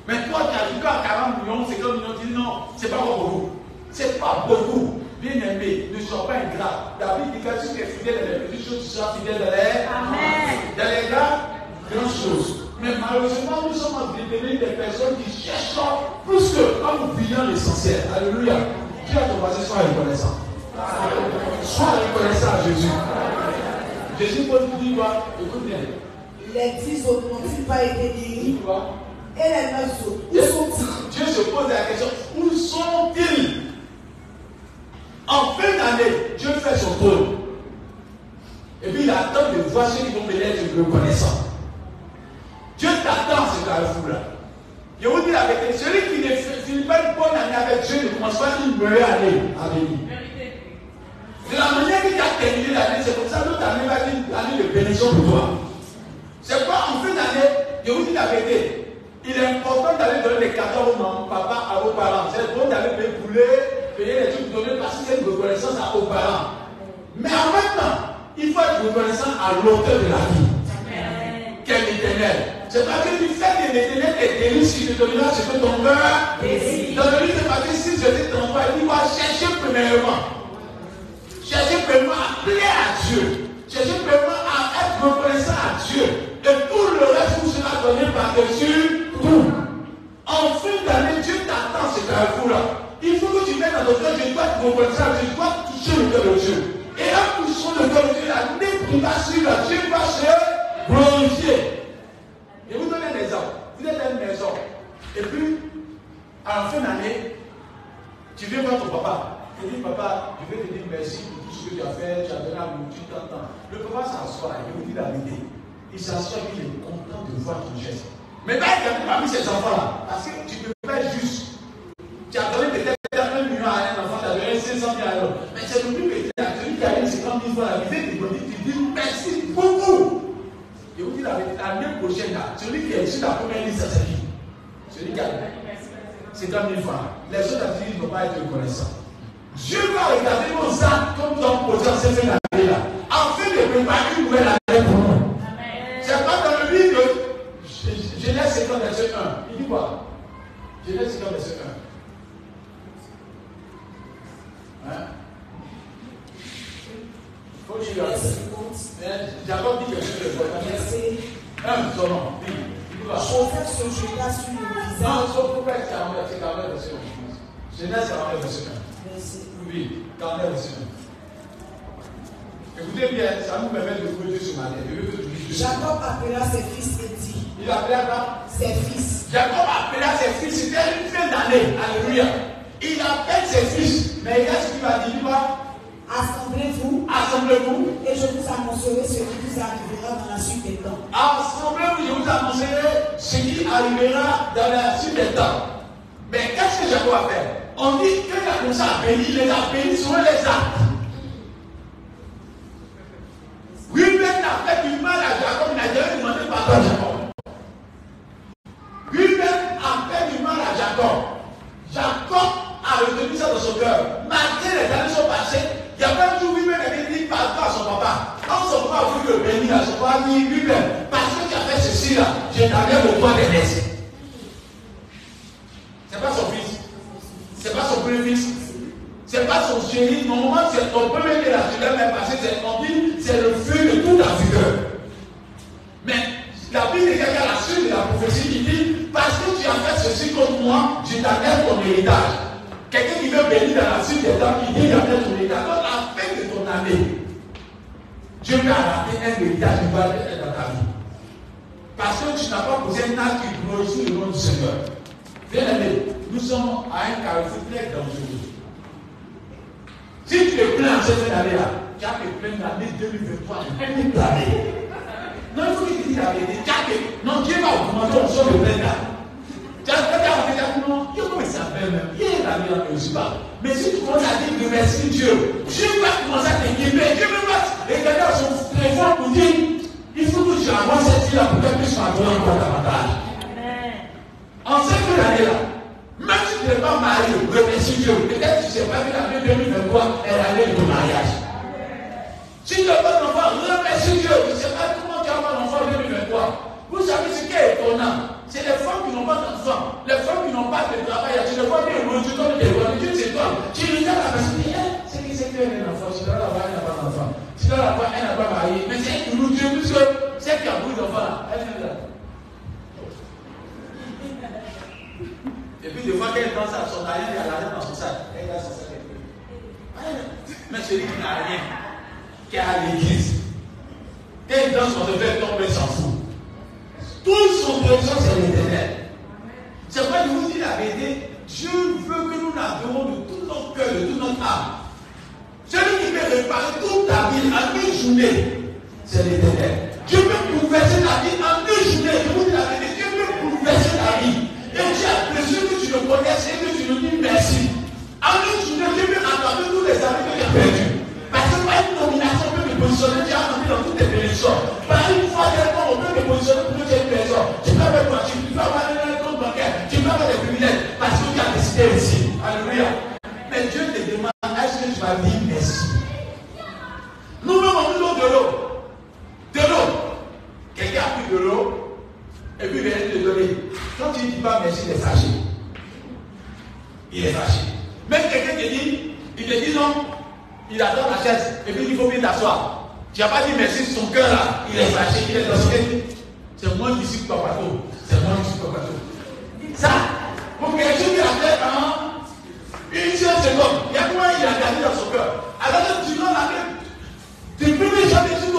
Mais toi, tu arrives à 40 millions, 50 millions, tu dis non, c'est pas beaucoup. C'est pas beaucoup. Bien aimé, ne sois pas ingrat. David dit que si tu es fidèle dans les petites choses, tu seras fidèle dans les grandes choses. Mais malheureusement, nous sommes entraînés des personnes qui cherchent plus que en oubliant l'essentiel. Alléluia. Dieu a ton passé, sois reconnaissant. Sois reconnaissant à Jésus. Jésus peut nous dire quoi? Écoute bien. Les 10 autres n'ont-ils pas été guéris? Et les 9 autres, où sont-ils? Dieu se pose la question, où sont-ils? En fin d'année, Dieu fait son trône. Et puis il attend de voir ceux qui vont venir être reconnaissants. Dieu t'attend ce carrefour-là. Je vous dis la vérité, celui qui ne finit pas une bonne année avec Dieu ne commence pas une meilleure année à venir. De la manière qu'il a terminé l'année, c'est comme ça que notre année va être une année de bénédiction pour toi. C'est quoi en fin d'année, je vous dis la vérité, il est important d'aller donner des cadeaux à vos papa, à vos parents. C'est bon d'aller payer poulet, payer les trucs, donner parce que c'est une reconnaissance à vos parents. Mais en même temps, il faut être reconnaissant à l'auteur de la vie. Quel éternel. C'est parce que tu fais de l'éternel et délices qui te donnera ce que ton cœur désire. Dans le livre de Matthieu, si je dis ton cœur, il va chercher premièrement. Chercher premièrement à plaire à Dieu. Chercher premièrement à être reconnaissant à Dieu. Et tout le reste vous sera donné par-dessus tout. En fin d'année, Dieu t'attend ce carrefour-là. Il faut que tu mettes dans ton cœur, je dois être reconnaissant, je dois toucher le cœur de Dieu. Et en touchant le cœur de Dieu, l'année qui va suivre, Dieu va se glorifier. Je vous donne un exemple. Vous êtes à une maison. Et puis, à la fin d'année, tu viens voir ton papa. Tu dis, papa, je vais te dire merci pour tout ce que tu as fait, tu as donné à tu t'entends. Le papa s'assoit, et vous dit la vérité. Il s'assoit et il est content de voir ton geste. Mais pas il parmi ces enfants-là. Parce que tu peux pas être juste. Tu as donné peut-être 1 million à un enfant, tu as donné 500 000 à l'autre. Mais c'est le plus petit, celui qui a eu 50 000 fois la visite, tu dis merci beaucoup. Je vous dis la vérité, l'année prochaine, là, celui qui est sur la première liste, c'est qui? Celui qui a 50 000 francs. Les autres activités ne vont pas être reconnaissants. Dieu va regarder nos âmes comme nous avons posé en cette fin d'année-là, afin de préparer une nouvelle année pour nous. C'est pas dans le livre de Genèse 50, verset 1. Il dit quoi? Genèse 50, verset 1. Hein? Faut que je regarde. Jacob dit quelque chose de bon. Seulement. Joseph se jeta sur le visage. Non, sauf pourquoi c'est 40 verset 1. Genèse 40 verset 1. Oui, 40 verset 1. Écoutez bien, ça nous permet de trouver Dieu ce matin. Jacob appela ses fils et dit. Il appela quoi? Ses fils. Jacob appela ses fils, c'était une fin d'année. Alléluia. Il appelle ses fils. Mais il y a ce qu'il va dire, il va. Assemblez-vous. Assemblez-vous. Et je vous annoncerai ce qui vous arrivera dans la suite des temps. Assemblez-vous, je vous annoncerai ce qui arrivera dans la suite des temps. Mais qu'est-ce que Jacob a fait? On dit qu'il a commencé à bénir, il les a bénis sur les actes. Ruben a fait du mal à Jacob, il n'a jamais demandé pardon à Jacob. Ruben a fait du mal à Jacob. Jacob a retenu ça dans son cœur. Malgré les années sont passées, il y a pas un jour Ruben avait dit pardon à son papa. Quand son papa a voulu le bénir, son papa a dit Ruben, parce que tu as fait ceci là, je t'avais pour toi des laisses. C'est pas son premier fils. C'est pas son chéri, normalement c'est ton premier de la figure, mais parce que c'est le feu de toute la vigueur. Mais la Bible est à la suite de la prophétie qui dit, parce que tu as fait ceci contre moi, je t'amène ton héritage. Quelqu'un qui veut bénir dans la suite des temps, qui dit, j'amène ton héritage. Donc la fin de ton année, Dieu va arrêter un héritage qui va être dans ta vie. Parce que tu n'as pas posé un acte qui glorifie le nom du Seigneur. Bien aimé, nous sommes à un carrefour très dangereux. Si tu te plains cette année-là, tu as te plaindre l'année 2023, une année. Non, il faut qu'il te dise la vérité. Non, Dieu va augmenter on sort de plein là. Tu as fait non, Dieu comment il s'appelle même. Il est la vie, je ne sais pas. Mais si tu commences à dire remercie Dieu, Dieu va commencer à t'équiper. Dieu va regarder son téléphone pour dire il faut que tu avances cette vie-là pour qu'elle puisse m'adorer encore davantage. En cette année-là, même si tu n'es pas marié, remercie Dieu. Peut-être que tu ne sais pas que l'année 2023 est l'année de ton mariage. Si tu n'as pas d'enfant, remercie Dieu. Tu ne sais pas comment tu vas avoir l'enfant en 2023. Vous savez ce qui est étonnant. C'est les femmes qui n'ont pas d'enfant. Les femmes qui n'ont pas de travail. Tu ne vois pas le résultat de tes voix. Dieu, c'est toi. Tu regardes la personne et dis, c'est qui c'est qui a un enfant. Tu dois l'avoir, elle n'a pas d'enfant. Tu dois l'avoir, elle n'a pas marié. Mais c'est un Dieu, puisque c'est qui a beaucoup d'enfants là. Elle est là. Et puis, des fois, qu'elle danse à son arrière, elle a l'argent dans son sac. Elle a son sac. Mais celui qui n'a rien, qui est à l'église, quand il danse, on devait tomber, s'en fout. Tout son présence, c'est l'éternel. C'est pourquoi je vous dis la vérité. Dieu veut que nous l'adorons de tout notre cœur, de toute notre âme. Celui qui peut réparer toute ta vie en une journée, c'est l'éternel. Dieu peut bouleverser ta vie en une journée. Je vous dis la vérité. Dieu peut bouleverser ta vie. Et Dieu a besoin que tu le connaisses et que tu lui dis merci. En une journée, Dieu peut attraper tous les amis que tu as perdus. Parce que par une nomination, on peut te positionner, tu as envie dans toutes tes bénédictions. Par une fois, on peut te positionner pour que tu aies une personne. Tu peux avoir une voiture, tu peux avoir un compte bancaire, tu peux avoir des privilèges parce que tu as décidé ici. Alléluia. Mais Dieu te demande, est-ce que tu vas dire merci? Nous-mêmes, on nous donne de l'eau. De l'eau. Quelqu'un a pris de l'eau et puis il vient te donner. Quand tu ne dis pas merci, il est fâché. Il est fâché. Même quelqu'un te dit, il te dit non. Il attend la chaise et puis il faut bien t'asseoir. Tu n'as pas dit merci sur son cœur là. Il est fâché, il est dans ce qu'il dit. C'est moi qui suis Papato. C'est moi qui suis Papato. Ça, pour quelque chose qui a fait en une seule seconde, il y a comment il a gardé dans son cœur. Alors que tu n'en as même. Tu ne peux jamais tout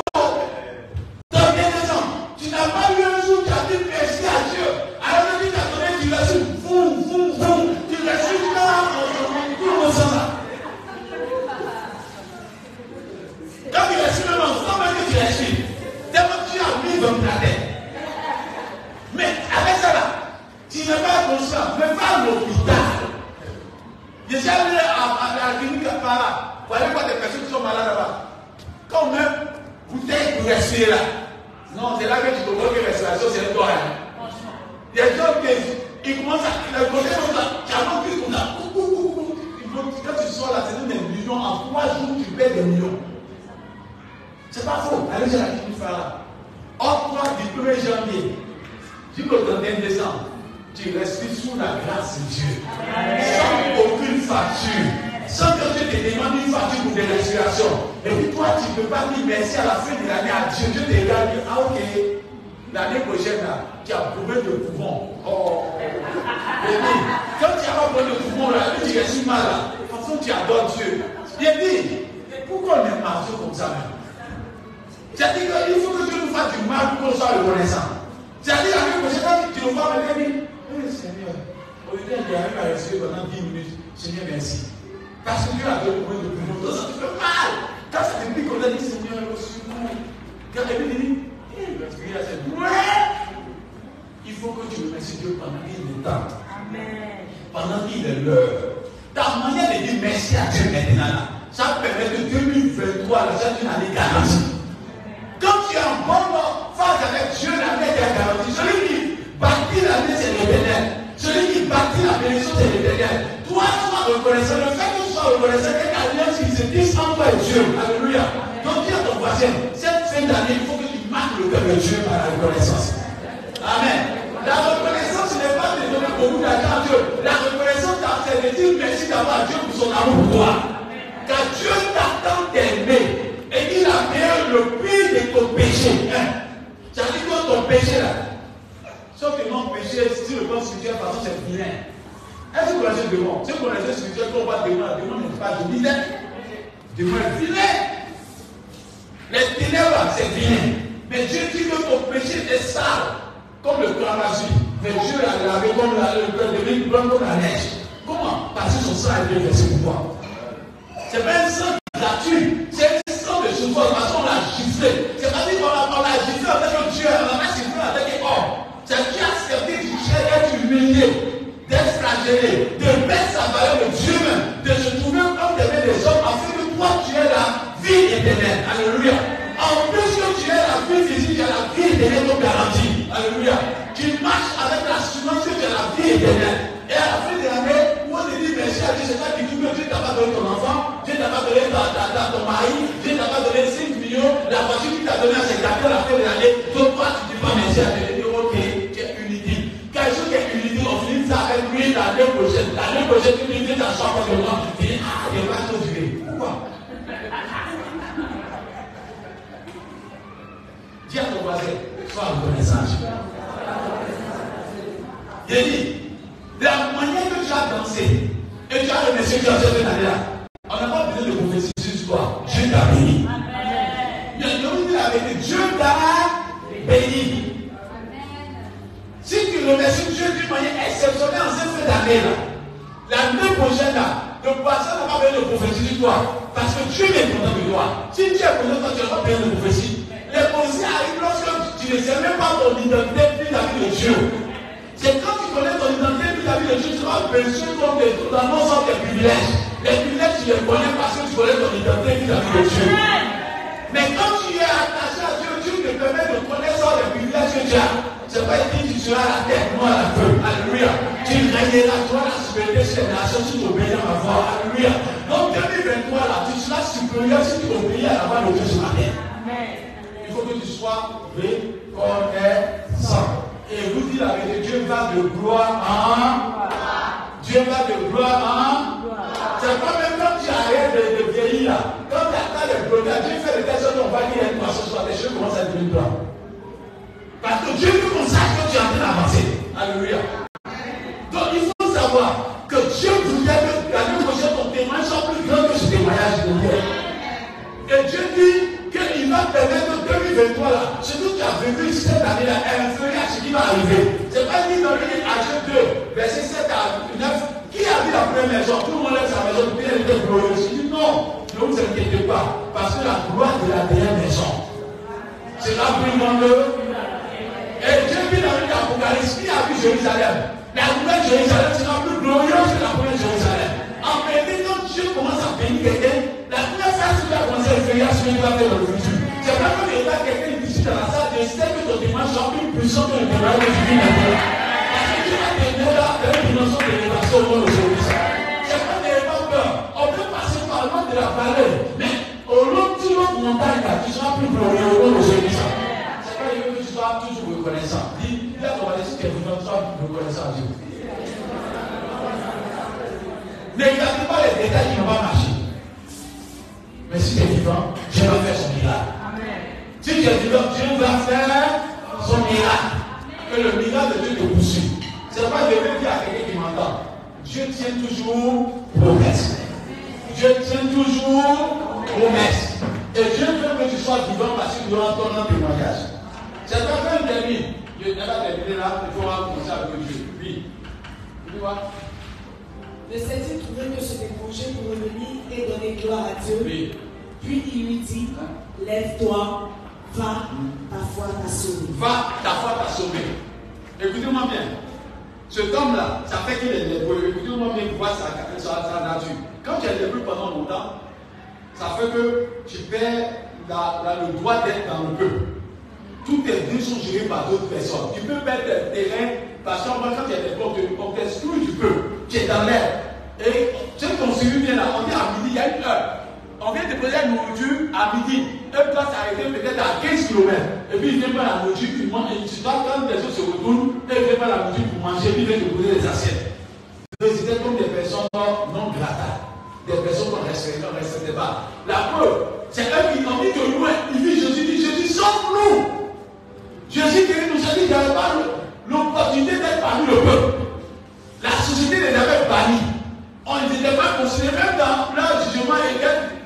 dans bien des ans. Tu n'as pas eu un jour qui a dit merci à Dieu. Alors que tu t'as donné, tu l'as su. Tu l'as su dans tout le sens là. Quand tu es sur le monde, comment est-ce que tu es sur? Tellement tu as mis dans ta tête. Mais avec ça là, tu n'es pas conscient, mais pas à l'hôpital. Je suis allé à la clinique à Para pour aller voir des personnes qui sont malades là-bas. Quand même, bouteille pour respirer là. Non, c'est là que tu comprends que la respiration c'est un doigt. Il y a des gens qui commencent à le côté comme ça, tu as manqué comme ça. Quand tu sors là, c'est des millions. En 3 jours, tu perds des millions. C'est pas faux. Allez sur la clinique là. Or, toi, du 1er janvier jusqu'au 31 décembre, tu respires sous la grâce de Dieu. Sans aucune facture. Sans que Dieu te demande une facture pour des respirations. Et puis toi, tu ne peux pas dire merci à la fin de l'année à Dieu. Dieu te regarde et dit, ah ok, l'année prochaine, là, tu as prouvé de poumon. Oh, baby, quand tu as pas prouvé de poumon, là, tu respires mal, là. De toute façon, tu adores Dieu. Il dit, pourquoi on est marché comme ça même? C'est-à-dire qu'il faut que Dieu nous fasse du mal pour qu'on soit reconnaissant. C'est-à-dire l'année prochaine, tu nous vois me dire, Seigneur, aujourd'hui, j'arrive à respirer pendant 10 minutes. Seigneur, merci. Parce que Dieu a donné le de poumon. Donc ça te fait mal. Quand ça te dit qu'on a dit, Seigneur, reçu-moi. Quand il dit, c'est ouais. Il faut que tu remercies Dieu pendant qu'il est temps. Amen. Pendant qu'il est l'heure. Ta manière de dire merci à Dieu maintenant, là, ça permet que 2023, la c'est une année garantie. Quand tu es en bonne phase avec Dieu, l'année est garantie. Celui qui bâtit l'année, c'est l'éternel. Celui qui bâtit la bénédiction, c'est l'éternel. Toi, sois reconnaissant. Le fait que tu sois reconnaissant, que l'alliance qui se glisse entre toi et Dieu. Alléluia. Donc, dis à ton voisin, cette fin d'année, il faut que tu marques le cœur de Dieu par la reconnaissance. Amen. La reconnaissance, ce n'est pas de donner beaucoup d'argent à Dieu. La reconnaissance, c'est de dire merci d'avoir à Dieu pour son amour pour toi. Car Dieu t'a tant aimé et il a payé le prix de ton péché. Ça veut dire que ton péché là, sauf que mon péché, si le plan spirituel, de toute façon, c'est vilain. Est-ce que vous connaissez le démon? Si vous connaissez le spirituel, quand on voit le démon n'est pas de vilain. Le démon est vilain. Les ténèbres, c'est vilain. Mais Dieu dit que ton péché est sale, comme le cramassu. Mais Dieu l'a lavé comme le cœur devient blanc comme la neige. Comment? Parce que son sang a été versé pour toi. C'est pas un sang gratuit, c'est un sang de souffrance. Parce qu'on l'a giflé. C'est pas dit qu'on l'a giflé en tant que Dieu, on l'a pas giflé en tant qu'homme. C'est Dieu a accepté du ciel d'être humilié, d'être flagellé, de mettre sa valeur de Dieu même, de se trouver comme des des hommes, afin que toi tu aies la vie éternelle. Alléluia. En plus que tu aies la vie physique, tu as la vie éternelle comme garantie. Alléluia. Tu marches avec l'assurance que tu as la vie éternelle. Et à la fin de l'année, où on te dit merci à Dieu, c'est pas du tout que Dieu t'a pas donné ton enfant, Dieu t'a pas donné ton mari, Dieu t'a pas donné 5 millions, la voiture qu'il t'a donné à ses gâteaux à la fin de l'année. Donc toi, tu dis pas merci à Dieu. Tu dis ok, tu es unité. Quelque chose qui est unité, on finit ça avec lui l'année prochaine. L'année prochaine, tu dis ta chambre de moi. Tu dis ah, il va tout durer. Pourquoi? Dis à ton voisin, sois reconnaissant. Il dit, la manière que tu as dansé et tu as remercié Dieu cette année-là, on n'a pas besoin de prophétie sur toi. Dieu t'a béni. Il y a une dit la vérité, Dieu t'a béni. Si tu remercies Dieu d'une manière exceptionnelle en cette fin d'année-là, l'année prochaine, là, le passé n'a pas besoin de prophétie sur toi. Parce que Dieu est content de toi. Si Dieu est content de toi, tu n'as pas besoin de prophétie. Les prophéties arrivent lorsque tu ne sais même pas ton identité vis-à-vis de Dieu. C'est quand tu connais ton identité vis-à-vis de Dieu, tu seras perçu comme dans l'ensemble des privilèges. Les privilèges, tu les connais parce que tu connais ton identité vis-à-vis de Dieu. Mais quand tu es attaché à Dieu, Dieu te permet de connaître les privilèges que tu as. C'est pas dit que tu seras à la tête, moi à la queue. Alléluia. Tu régneras, toi la supériorité sur les nations, si tu obéis à ma voix. Alléluia. Donc 2023 là, tu seras supérieur si tu obéis à la voix de Dieu sur la terre. Il faut que tu sois reconnaissant. Et vous dites la vérité, Dieu va de gloire en. Dieu va de gloire en. C'est pas même quand tu arrêtes de vieillir là. Quand tu attends le progrès, Dieu fait de telle sorte qu'on va dire une fois ce soir, les choses commencent à devenir blancs. Parce que Dieu veut qu'on sache que tu es en train d'avancer. Alléluia. Donc il faut savoir que Dieu voulait que l'année prochaine ton témoignage soit plus grand que ce témoignage de hier. Et Dieu dit qu'il va permettre que 2023 là, ce que tu as vécu cette année-là est inférieur à ce qui va arriver. C'est pas dit dans le livre Agé 2, verset 7 à 9, qui a vu la première maison? Tout le monde lève sa maison, puis elle était glorieuse. Il dit non, ne vous inquiétez pas, parce que la gloire de la dernière maison sera plus grande. Et Dieu dit dans le livre Apocalypse, qui a vu Jérusalem? La nouvelle Jérusalem sera plus glorieuse que la première Jérusalem. En réalité, quand Dieu commence à bénir quelqu'un, la première phase qui va commencer à faire ce qu'il va faire dans le futur. C'est pas comme il y a quelqu'un ici dans la salle, je sais que ton témoignage sera plus puissant que le témoignage de Jésus maintenant. Parce que Dieu va t'aider là, avec une dimension de l'élévation au monde aujourd'hui. C'est pas d'élévation peur. On peut passer par le monde de la valeur, mais au long de l'autre montagne là, tu seras plus glorieux au monde aujourd'hui. C'est pas que tu sois toujours reconnaissant. Dis, là, on va laisser que tu sois reconnaissant à Dieu. Ne regardez pas les détails qui n'ont pas marché. Mais si tu es vivant, Dieu va faire son miracle. Si tu es vivant, Dieu va faire son miracle. Que le miracle de Dieu te poursuit. C'est pas de dire à quelqu'un qui m'entend. Dieu tient toujours promesse. Dieu tient toujours promesse. Et Dieu veut que tu sois vivant parce que tu dois entendre un témoignage. C'est pas quand il termine. Dieu n'a pas terminé là, il faut commencer avec Dieu. Oui. Tu vois? Ne s'est-il trouvé que se décrocher pour revenir et donner gloire à Dieu? Oui. Puis il lui dit, lève-toi, va, ta foi t'a sauvé. Va, ta foi t'a sauvé. Écoutez-moi bien. Cet homme-là, ça fait qu'il est lépreux. Écoutez-moi bien, voir sa nature. Quand tu es lépreux pendant longtemps, ça fait que tu perds le droit d'être dans le peuple. Tous tes biens sont gérés par d'autres personnes. Tu peux perdre tes terrains parce que quand tu es lépreux, on t'exclut du peuple. Tu es dans l'air. Et tu sais qu'on se vient là, on est à midi, il y a une heure. On vient déposer la nourriture à midi. Eux doivent s'arrêter peut-être à 15 km. Et puis ils viennent pas la nourriture, puis tu dois quand les autres se retournent, et ils viennent pas la nourriture pour manger, puis ils viennent déposer les assiettes. Donc c'était comme des personnes non grattes. des personnes qu'on respectait, on ne respectait pas. La preuve, c'est eux qui ont dit de loin, il dit Jésus, sauve-nous. Jésus guérit nous, Jésus n'avait pas l'opportunité d'être parmi le peuple. La société les avait bannis. On n'était pas considérés, même dans leur jugement,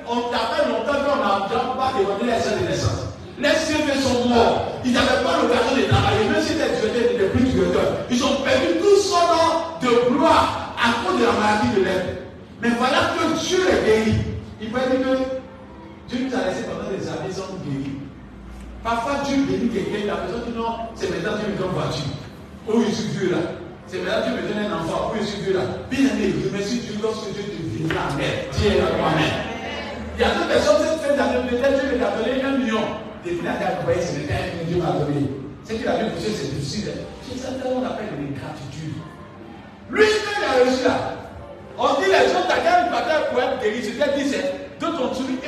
on t'appelle longtemps qu'on n'a pas demandé les aides de naissance. Les CV sont morts. Ils n'avaient pas l'occasion de travailler, même si les tueurs n'étaient plus tueurs. Ils ont perdu tout son nom de gloire à cause de la maladie de l'être. Mais voilà que Dieu est guéri. Il va dire que Dieu nous a laissé pendant des années sans nous guérir. Parfois Dieu bénit quelqu'un, la personne dit non, c'est maintenant Dieu me donne une voiture. Oh, je suis Dieu là. C'est maintenant Dieu me donne un enfant. Oh, je suis Dieu là. Bien aimé, je remercie Dieu lorsque Dieu te bénira. Amen. Dieu est Amen. Il y a d'autres personnes qui font d'année, peut-être Dieu m'a donné 1 million. Depuis la dernière fois, c'est le temps que Dieu m'a donné. C'est qu'il a bien poussé, c'est difficile. C'est ça qu'on appelle l'ingratitude. Lui, quand il a réussi là, on dit les gens, t'as qu'à une bataille pour être guéri. C'était 17. D'autres ont dit,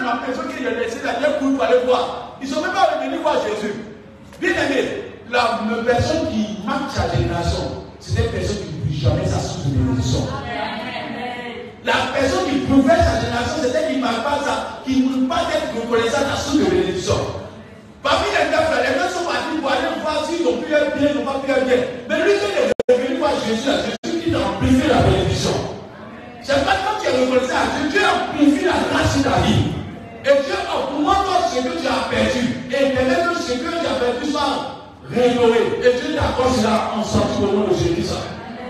ma personne qui a laissé la dernière pour aller voir. Ils ne sont même pas revenus voir Jésus. Bien aimé, la personne qui marque sa génération, c'est une personne qui ne peut jamais sa source de bénédiction. La personne qui pouvait sa génération, c'était qui ne marque pas ça, qui ne peut pas être reconnaissant sa source de bénédiction. Parmi les gars, les gars sont partis pour aller voir s'ils ont pu être bien, ils n'ont pas pu être bien. Mais lui, quand il est revenu voir Jésus, Jésus qui t'a amplifié la bénédiction. C'est pas quand tu es reconnaissant à Dieu, Dieu amplifie la grâce sur ta vie. Et Dieu augmente ce que tu as perdu. Et permet que ce que tu as perdu soit rénové. Et Dieu t'accorde cela en sortie au nom de Jésus.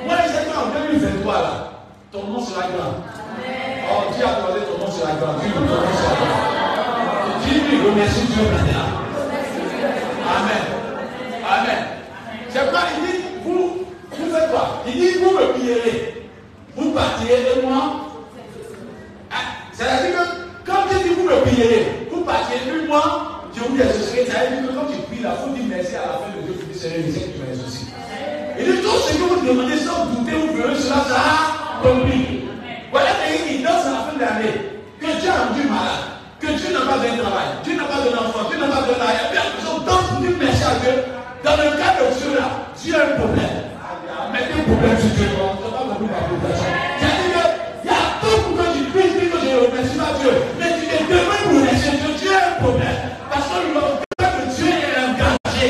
Moi, je sais qu'en 2023, là, ton nom sera grand. Oh, Dieu a demandé ton nom sera grand. Dieu, ton nom sera grand. Dis lui, remercie Dieu maintenant. Amen. Amen. C'est quoi? Il dit, vous faites quoi? Il dit, vous me pillerez. Vous partirez de moi. C'est-à-dire que quand Dieu dit vous me pillerez, vous partirez de moi, je vous exaucerai. Ça veut dire que quand tu pries là, il faut dire merci à la fin de Dieu pour dire Seigneur, je sais que tu m'as exaucé. Il dit tout ce que vous demandez sans douter, vous verrez cela, ça a compris. Voilà qu'il danse à la fin de l'année. Que Dieu a rendu malade. Que Dieu n'a pas de travail. Dieu n'a pas d'enfant. Dieu n'a pas de mariage. Et bien, nous sommes dans une merci à Dieu. Dans le cas de Dieu là, Dieu a un problème. Mettez un problème sur Dieu. On ne peut pas compris par population. C'est-à-dire qu'il y a tout pour que tu puisses dire que je ne remercie pas Dieu. Mais tu te demandes pour remercier Dieu. Dieu a un problème. Parce que le cœur de Dieu est engagé.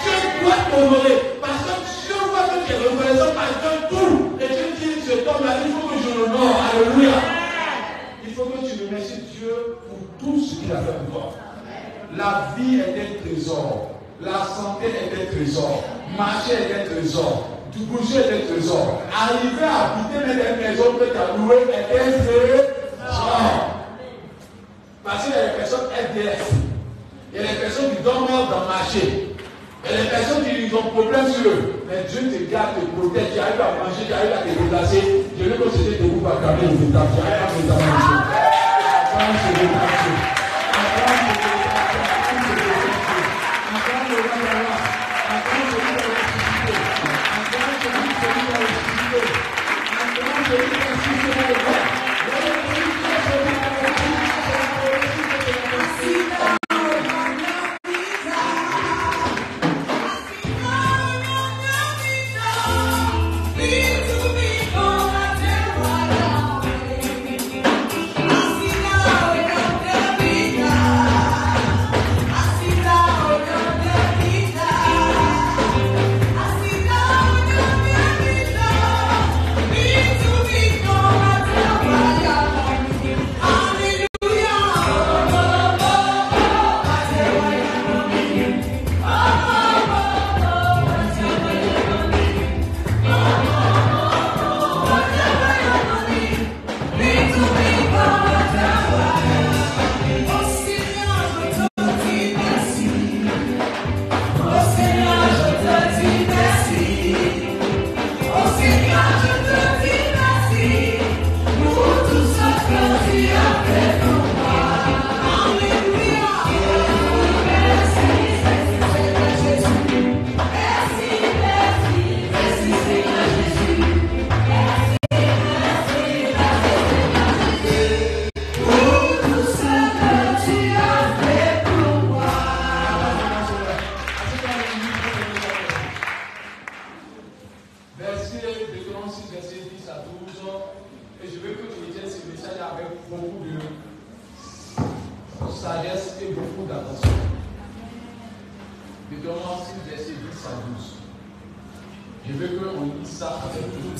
Dieu doit t'honorer. Parce que Dieu voit que tu es reconnaissant par tout. Et Dieu dit, ce homme-là, il faut que je l'honore. Alléluia. Il faut que tu remercies Dieu pour tout ce qu'il a fait pour toi. La vie est un trésor. La santé est un trésor. Marcher est un trésor. Bouger est un trésor. Arriver à habiter dans une maison que tu as louée est un trésor. Parce qu'il y a des personnes FDF. Il y a des personnes qui dorment dans le marché. Il y a des personnes qui ont problème sur eux. Mais Dieu te garde, te protège. Tu arrives à manger, tu arrives à te déplacer. Je veux que c'était debout pour acclamer le véritable. Tu arrives à te déplacer. Et je veux que tu retiennes ce message avec beaucoup de sagesse et beaucoup d'attention. Je commence sur verset 10 à 12. Je veux qu'on lise ça avec beaucoup de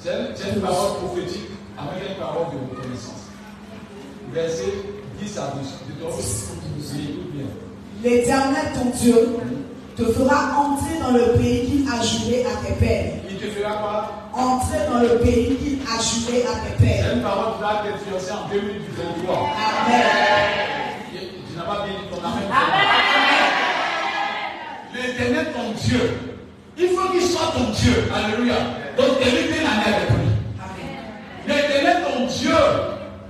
c'est une parole prophétique avec une parole de reconnaissance. Verset 10 à 12. Écoute bien. L'Éternel ton Dieu te fera entrer dans le pays qu'il a juré à tes pères. Il te fera quoi? Entrer dans le pays qu'il a juré à tes pères. C'est une parole qui va t'influencer en 2023. Amen. Tu n'as pas bien dit ton amen. L'Éternel ton Dieu. Il faut qu'il soit ton Dieu. Alléluia. Donc, évite une année avec lui. L'Éternel ton Dieu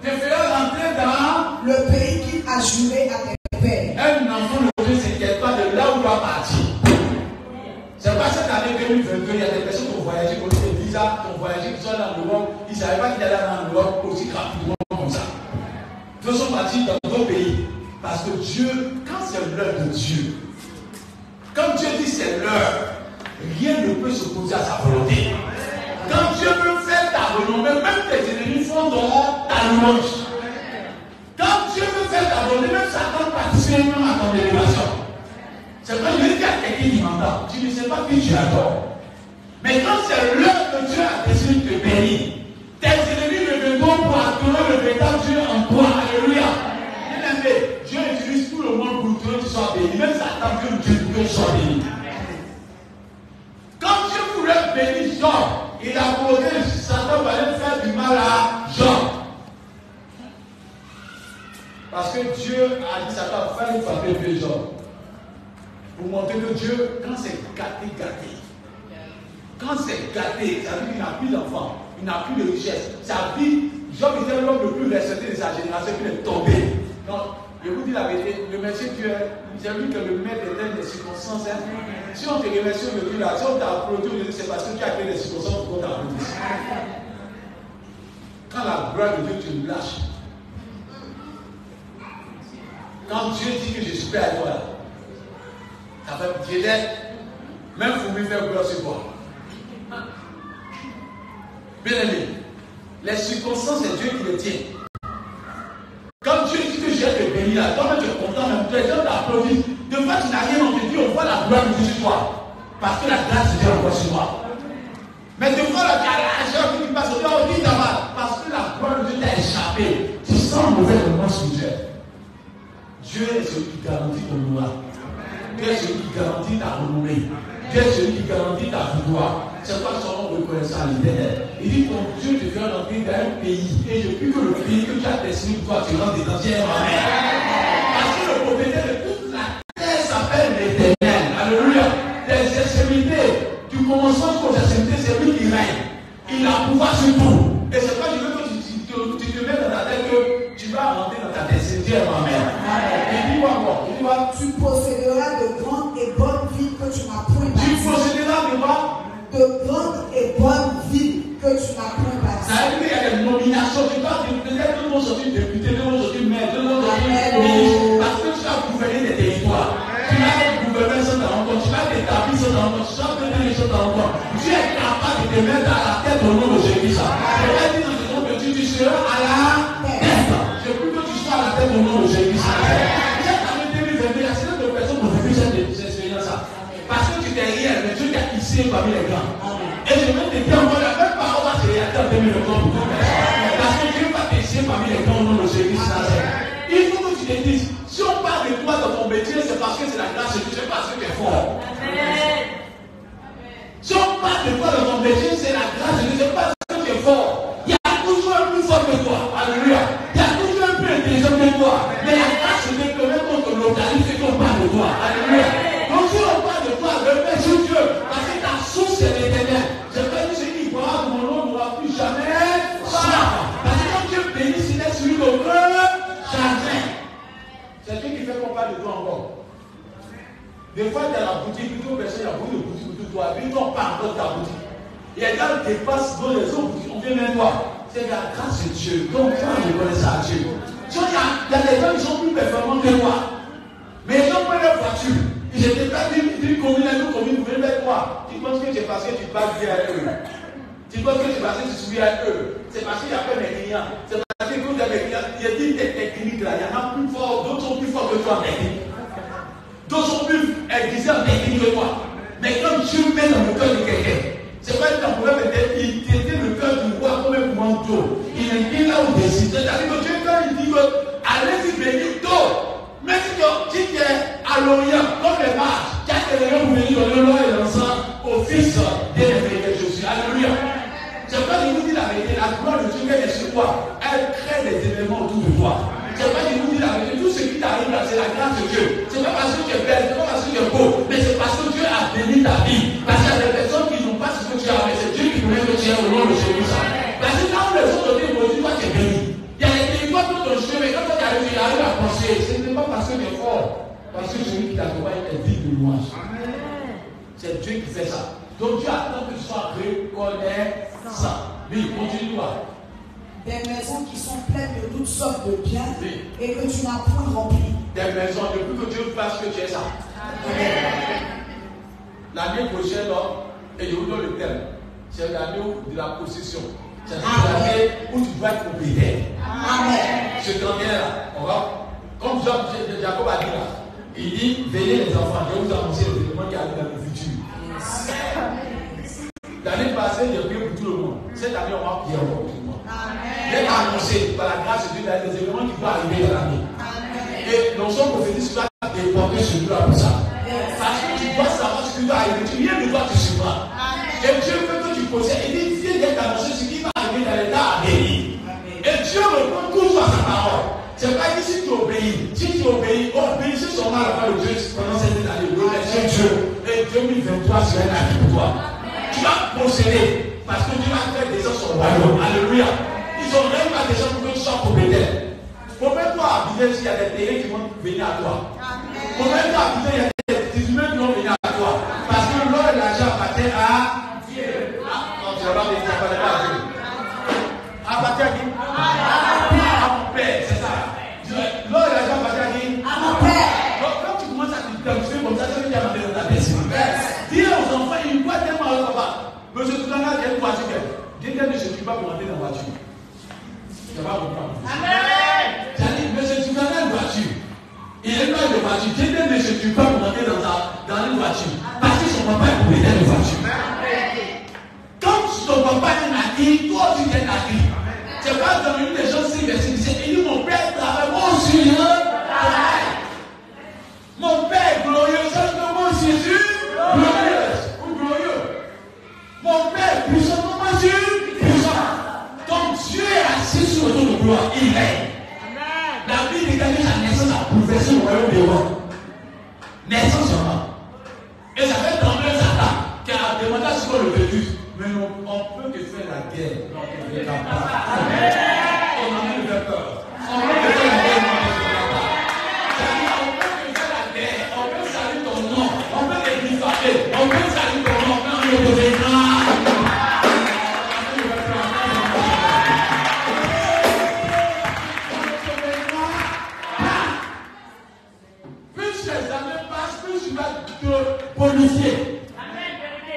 te fera rentrer dans le pays qu'il a juré à tes pères. Un enfant ne se s'inquiète pas de là où il va partir. C'est pas cette année 2022, il y a des personnes qui ont voyagé pour des visas, qui ont voyagé, qui sont allés en Europe, ils ne savaient pas qu'ils allaient en Europe aussi rapidement comme ça. Ils sont partis dans d'autres pays. Parce que Dieu, quand c'est l'heure de Dieu, quand Dieu dit c'est l'heure, rien ne peut s'opposer à sa volonté. Quand Dieu veut faire ta volonté, même tes ennemis font dans ta louange. Quand Dieu veut faire ta volonté, même Satan participe même à ton élévation. C'est vrai, je dis qu'il y a quelqu'un qui m'entend. Tu ne sais pas qui tu adores. Mais quand c'est l'heure que Dieu a décidé de te bénir, tes ennemis ne viendront pour attirer le véritable Dieu en toi. Alléluia. Bien-aimé, Dieu utilise tout le monde pour que tu sois béni. Même Satan veut que tu sois béni. Quand Dieu voulait bénir Job, il a proposé Satan va faire du mal à Job. Parce que Dieu a dit Satan, faire une famille de Job. Pour montrer que Dieu, quand c'est gâté, quand c'est gâté, ça veut dire qu'il n'a plus d'enfants, il n'a plus de richesse. Sa vie, Job était l'homme le plus respecté de sa génération, qui est tombé. Donc, je vous dis la vérité, le monsieur Dieu, j'ai vu que le maître était des circonstances. Hein. Si on te remercie aujourd'hui, là, si on t'a applaudi aujourd'hui, c'est parce que tu as créé des circonstances pour qu'on t'applaudisse. Quand la gloire de Dieu, tu nous lâches. Quand Dieu dit que je suis prêt à toi, là, ça fait pitié d'être. Même pour lui faire gloire sur toi. Bien aimé, les circonstances, c'est Dieu qui les tient. Quand Dieu dit que j'ai te béni là, toi-même tu es content, même les gens t'applaudissent. De fois tu n'as rien, on te dit, on voit la gloire de Dieu sur toi. Parce que la grâce de Dieu est encore sur moi. Mais de fois là, tu as l'argent qui passe, on dit d'abord, parce que la gloire de Dieu t'a échappé. Tu sens un mauvais moment spirituel. Dieu est celui qui garantit ton gloire. Dieu est celui qui garantit ta renommée. Dieu est celui qui garantit ta victoire. C'est pas son nom reconnaissant à l'Éternel. Il dit ton Dieu te fait rentrer dans un pays. Et depuis que le pays que tu as destiné pour toi, tu rentres dedans. Amen. Parce que le propriétaire de toute la terre s'appelle l'Éternel. Alléluia. Des extrémités, du commencement jusqu'aux extrémités, c'est lui qui règne. Il a pouvoir sur tout. Et c'est pas je veux que tu te mets dans ta tête que tu vas rentrer dans ta destinée. Amen. Et dis-moi encore. Tu posséderas de grandes et bonnes villes que tu m'as point bâties. Tu posséderas de quoi? De grandes et bonnes villes que tu m'as point bâties. Ça veut dire qu'il y a des nominations. Tu dois peut-être que nous sortir député, nous sortir maire, nous sortir ministre. Parce que tu as gouverné des territoires. Tu vas gouverner sans t'en rendre compte. Tu vas t'établir sans t'en rendre compte. Tu vas donner les choses sans t'en rendre compte. Tu es capable de te mettre à la tête au nom de Jésus. Je vais dire dans ce nom que tu seras à la tête. Je veux que tu sois à la tête au nom de Jésus. Parce que tu t'es réel, mais Dieu t'a hissé parmi les grands. Et je vais te dire encore, la même parole va se réaliser en 2023 pour toi. Parce que Dieu va t'hisser parmi les grands au nom de Jésus. Il faut que tu te dises, si on parle de toi dans ton métier, c'est parce que c'est la grâce de Dieu, c'est parce que tu es fort. Si on parle de toi dans ton métier, c'est la grâce de Dieu, c'est parce que tu es fort. Il y a toujours un plus fort que toi. Alléluia. Il y a toujours un plus intelligent que toi. Mais la grâce de Dieu, quand on te localise, c'est qu'on parle de toi. Alléluia. Donc si on parle de toi, remets sur Dieu, parce que ta source est l'Éternel. Je peux dire celui qui croira que mon nom n'aura plus jamais soif. Parce que quand Dieu bénit, c'est celui qui ne meurt jamais. C'est Dieu qui fait qu'on parle de toi encore. Des fois, tu as la boutique, plutôt personne, il y a beaucoup de boutiques autour de toi, puis on parle encore de ta boutique. Et les gars dépassent dans les autres boutiques, on vient même toi. C'est la grâce de Dieu. Donc, toi, je connais ça à Dieu. Il y a des gens qui sont plus performants que toi. Mais ils ont pas leur voiture. Ils étaient pas d'une commune à une autre commune, vous venez vers moi. Tu penses que c'est parce que tu parles bien à eux. Tu penses que c'est parce que tu souviens à eux. C'est parce qu'il n'y a pas mes clients. C'est parce que quand il y a mes clients, il y a des techniques là. Il y en a plus forts, d'autres sont plus forts que toi en technique. D'autres sont plus aiguisés en technique que toi. Mais quand Dieu met dans le cœur de quelqu'un, c'est pas un problème, il était le cœur du roi comme un manteau. Il est mis là où décide. C'est-à-dire que Dieu, quand il dit que allez-y bénir tôt, même si tu es à l'Orient, comme les marches, tu as des raisons pour venir donner l'or et l'encens au fils bien-aimé de Jésus. Alléluia. C'est pas de vous dire la vérité, la gloire de Dieu qu'elle est sur toi, elle crée des événements autour de toi. C'est pas de vous dire la vérité, tout ce qui t'arrive là, c'est la grâce de Dieu. C'est pas parce que tu es belle, c'est pas parce que tu es beau, mais c'est parce que Dieu a béni ta vie. Parce qu'il y a des personnes qui n'ont pas ce que tu as, mais c'est Dieu qui connaît que tu as au nom de Jésus. Parce que quand les autres disent aujourd'hui, toi tu es béni. Il y a des territoires qui ont chemin, mais quand tu arrives à penser, ce n'est pas parce que tu es fort, parce que celui qui t'accompagne est digne de louange. C'est Dieu qui fait ça. Donc Dieu attend que tu sois reconnaissant. Oui, continue-toi. Des maisons qui sont pleines de toutes sortes de biens et que tu n'as point rempli. Des maisons, depuis que Dieu fasse que tu es ça. L'année prochaine, et je vous donne le thème, c'est l'année de la possession. C'est l'année où tu dois être propriétaire. Amen. Ce 31 là, on va, comme Jacob a dit là, il dit, veillez les enfants, je vais vous annoncer les éléments qui arrivent dans le futur. L'année passée, j'ai prié pour tout le monde. Cette année, on va prier pour tout le monde. J'ai annoncé par la grâce de Dieu des événements qui vont arriver dans l'année. Et l'onction prophétique va déporter sur toi pour ça. Parce que tu dois savoir ce qui va arriver. Tu viens de toi, tu suivras. Et Dieu veut que tu possèdes. Il dit, viens d'être annoncé ce qui va arriver dans les temps à venir. Et Dieu répond toujours à sa parole. C'est pas dit si tu obéis. Si tu obéis, obéissez seulement à la parole de Dieu pendant cette année. Remerciez Dieu. Et 2023 sera une année pour toi. Tu vas posséder parce que Dieu va faire des gens son royaume. Alléluia. Ils ont même pas des gens pour que tu sois propriétaire. Promets-toi à habiter s'il y a des terrains qui vont venir à toi. Promets-toi à habiter, il y a des humains qui vont venir à toi. Parce que l'or et l'argent appartiennent à Dieu. Non, tu vas pas venir, ça ne pas à Dieu. Appartient à qui? À mon père, c'est ça. L'or et l'argent appartiennent à qui? À mon père. Donc quand tu commences à t'identifier comme ça, tu vas dire dans ta personne. Dis aux enfants, ils voient tellement à papa. Monsieur Toutanga, il y a une voiture. Quelqu'un ne se tue pas pour entrer dans la voiture. Tu vas comprendre. Amen. C'est-à-dire, monsieur Toutanga a une voiture. Il est pas de voiture. Quelqu'un ne se tue pas pour entrer dans une voiture. Parce que son papa est propriétaire de voiture. Quand ton papa est naquille, toi tu es naquille. C'est pas dans une des gens si versés. Il dit, mon père travaille, moi aussi je travaille. Mon père est glorieux, ça que moi aussi je suis glorieux ou glorieux. Mon père est puissant, moi je suis puissant. Donc Dieu est assis sur le trône de gloire, il est. La Bible dit que la naissance a bouleversé le royaume des rois. Naissance seulement. Et ça fait trembler Satan qui a demandé à ce qu'on le vécu. Mais on peut que faire la guerre. Non, on ne peut pas. On a même fait peur. On peut que faire la guerre. On peut saluer ton nom, on peut te diffamer, on peut saluer ton nom, mais on ne peut pas. Plus les années passent, plus tu vas te bonifier.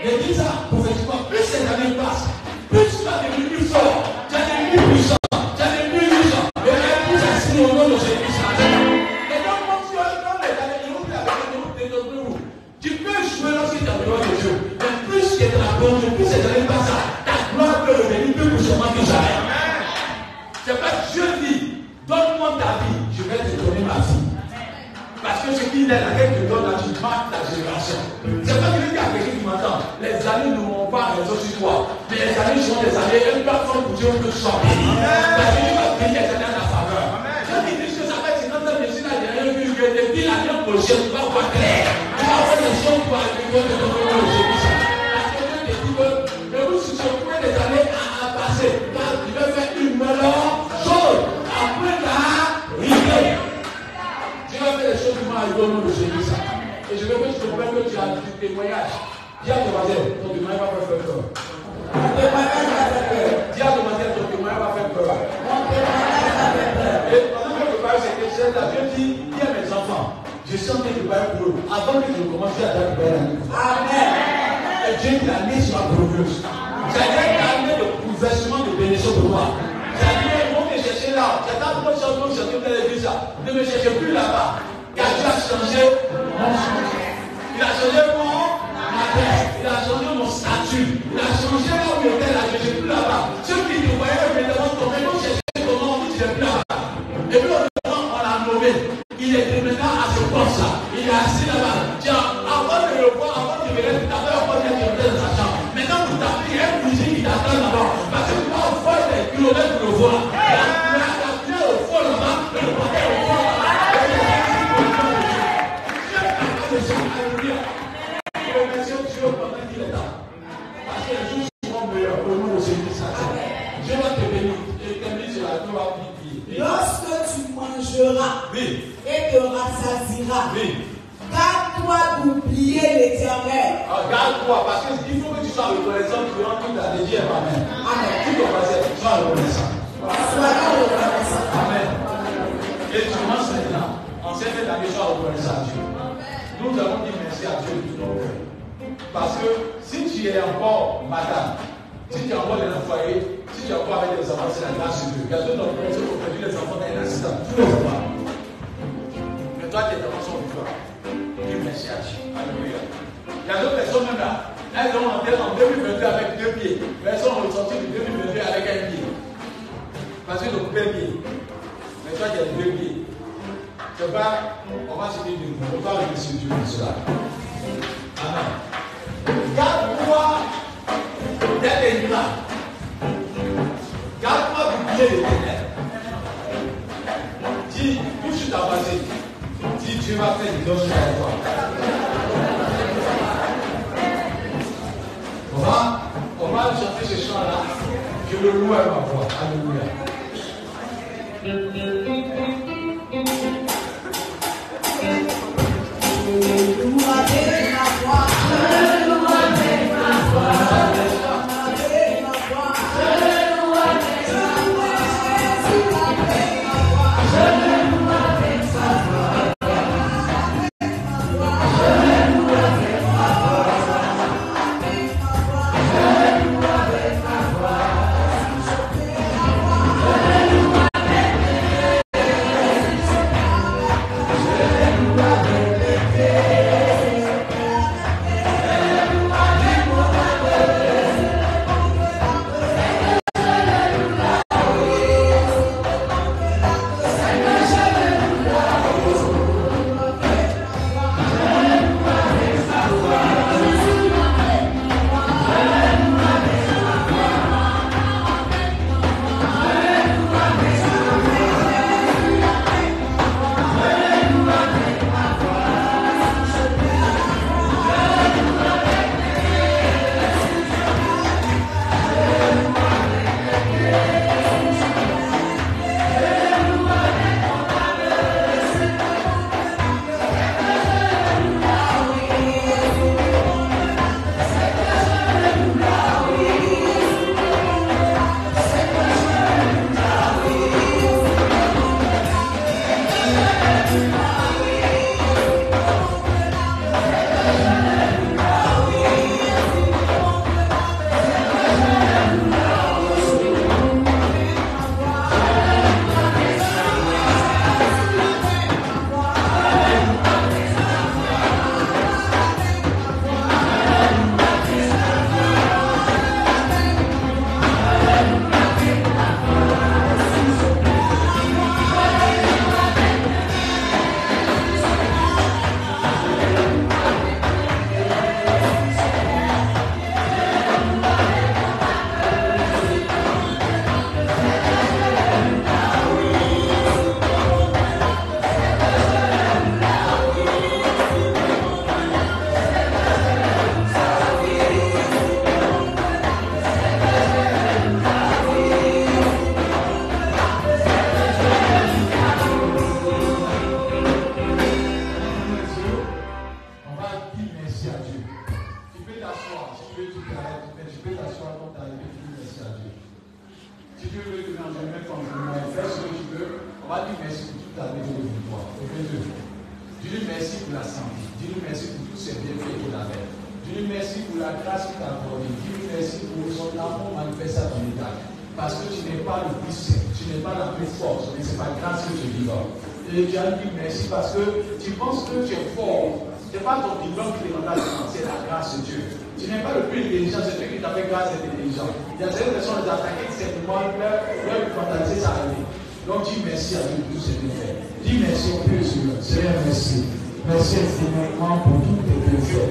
Et dis ça, prophétiquement, plus les années passent, plus tu vas devenir plus fort, tu vas devenir puissant, tu vas devenir puissant. Et plus assis au nom de Jésus. Tu peux jouer lorsque tu as besoin de Dieu. Mais plus que ta bonne, plus ces années passent, ta gloire peut revenir plus puissamment que jamais. C'est pas Dieu dit, donne-moi ta vie, je vais te donner ma vie. Parce que ce qui est là, quelqu'un te donne là, tu marques ta génération. C'est pas que tu as quelqu'un qui m'entend. Les années ne vont pas raison sur toi. Mais les années sont des années, une plateforme pour Dieu que tu sois béni. Parce que tu vas bénir les années à ta faveur. Ceux qui disent que ça fait 50 ans, mais si là, il y a rien vu, depuis l'année prochaine, tu vas voir clair. Tu vas voir les choses pour arriver de ton nom de Jésus. Parce que Dieu te dit que, mais vous, si je pourrais des années à passer, car tu vas faire une meilleure chose. Après la rigueur. Tu vas faire les choses qui vont arriver au nom de Jésus. Et je veux que tu te rappelles que tu as du témoignage. Dis à demoiselle, ton témoignage va faire peur. Mon témoignage va faire peur. Dis à demoiselle, ton témoignage va faire peur. Mon témoignage va faire peur. Et pendant que je parle de cette question-là, je dis, dis à mes enfants, je sens que je préparer pour eux. Avant que je commence à faire préparer la nuit. Amen. Et Dieu dit la nuit sera glorieuse. J'allais amener le versement de bénédiction pour moi. J'allais me chercher là. J'étais en train de chercher dans l'église. Ne me cherchez plus là-bas. Car Dieu a changé mon chemin. Il a changé ma tête. Il a changé mon statut. Il a changé là où il était là. Je ne suis plus là-bas. Ceux qui nous voyaient maintenant tomber, nous cherchaient comment on ne suis plus là-bas. Et puis on l'a nommé. Il est maintenant à ce poste-là. Il est assis là-bas. Tiens, avant de le voir, avant de venir, tu t'avais encore dit qu'il était dans sa chambre. Maintenant, vous tapez, il y a une musique qui t'attend là-bas. Parce que tu vas faire des kilomètres pour le voir. La clé au fond là-bas, et le paquet au fond là-bas. Alléluia. Je remercie Dieu pendant qu'il est là. Parce que les jours seront meilleurs au nom de Jésus-Christ. Dieu va te bénir. Et termine sur la gloire qui. Lorsque tu mangeras et te rassasieras, garde-toi d'oublier l'Éternel. Garde-toi, parce qu'il faut que tu sois reconnaissant durant toute la vie. Amen. Amen. Tu dois passer, sois reconnaissant. Sois reconnaissant. Amen. Et tu commences maintenant. En cette année, sois reconnaissant à Dieu. Nous avons dit merci à Dieu de tout notre cœur. Parce que si tu es encore madame, si tu es encore dans un foyer, si tu es encore avec des enfants, c'est la grâce de Dieu. Il y a d'autres personnes qui ont perdu les enfants dans un instant. Tous les enfants. Mais toi, tes enfants sont vivants. Dis merci à Dieu. Alléluia. Il y a d'autres personnes même là. Elles ont entré en 2022 avec 2 pieds. Mais elles sont ressorties de 2022 avec 1 pied. Parce qu'ils ont coupé le pied. Mais toi, tu as 2 pieds. C'est pas, on va se dire, on va remercier Dieu pour cela. Amen. Garde-toi d'être ingrat. Garde-toi d'oublier les ténèbres. Dis, où je t'ai basé. Dis, Dieu va faire des choses avec toi. On va chanter ce chant-là. Je le loue à ma voix. Alléluia. Dis-lui merci pour la santé. Dis-lui merci pour tous ces bienfaits qu'il a fait. Dis-lui merci pour la grâce qu'il t'a accordée. Dis-lui merci pour son amour manifesté à ton égard. Parce que tu n'es pas le plus saint, tu n'es pas la plus forte, mais c'est par grâce que tu vivras. Et tu as dit merci parce que tu penses que tu es fort. Ce n'est pas ton diplôme qui te rend grâce, c'est la grâce de Dieu. Tu n'es pas le plus intelligent, c'est Dieu qui t'a fait grâce d'être intelligent. Il y a certaines personnes qui attaquent simplement leur fantaisie, ça arrive. Donc dis merci à Dieu pour tous ces bienfaits. Dis merci au Père Seigneur. Seigneur, merci. Merci infiniment pour tous tes bienfaits.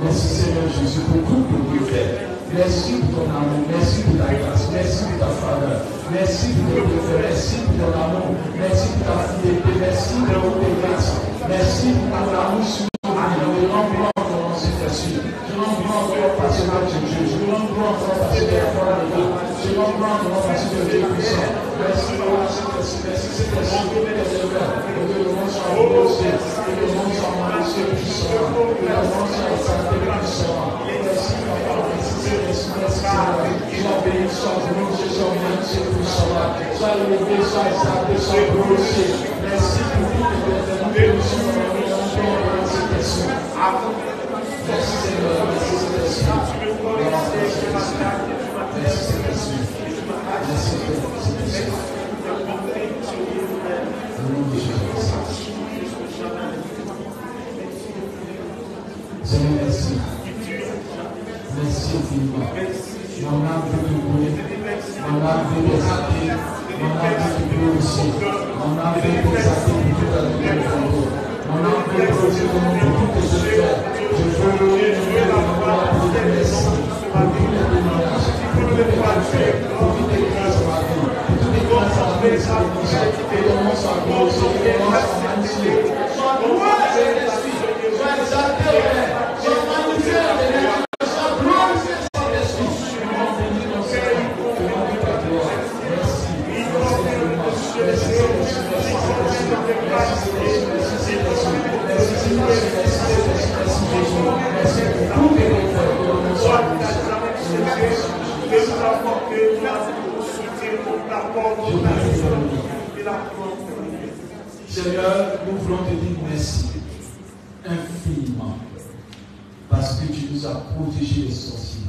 Merci Seigneur Jésus pour tous tes bienfaits. Merci pour ton amour, merci pour ta grâce, merci pour ta faveur, merci pour tes bienfaits, merci pour ton amour, merci pour ta fidélité, merci pour tes grâces, merci pour ton amour sur nous. Je rends gloire encore dans cette version. Je rends gloire encore parce que tu es Dieu. Je rends gloire encore parce que tu es fort de Dieu. Je rends gloire encore parce que tu es Dieu puissant. Merci pour cette version. Merci cette version que tu es Seigneur. Et que le monde soit glorifié, que le monde soit magnifié puissant, que le monde soit exalté puissant. Merci papa, merci Seigneur. Sois béni, sois glorifié, sois magnifié puissant. Sois élevé, sois exalté, sois glorifié. Merci pour tout que tu as fait. Merci Seigneur, merci Seigneur. Seigneur, merci. Merci infiniment. Mon âme veut te louer. Mon âme veut t'exalter. Mon âme veut te glorifier. Mon âme veut t'exalter pour toute la vie de ton corps. Mon âme veut glorifier ton nom pour toutes tes œuvres. Je veux louer ton nom pour te merci. Pour tous les témoignages, pour tous les bienfaits, pour toutes les grâces à ma vie, pour toutes les grâces à ma vie, que ton nom soit glorifié, que ton nom soit magnifié. Sois loué, Saint-Esprit. Sois exalté, Père. Sois magnifié, Père. Sois glorifié, Saint-Esprit. Que mon béni ton Seigneur, que mon béni ta gloire. Merci. Merci, merci, Seigneur, nous voulons te dire merci infiniment parce que tu nous as protégés des sorciers,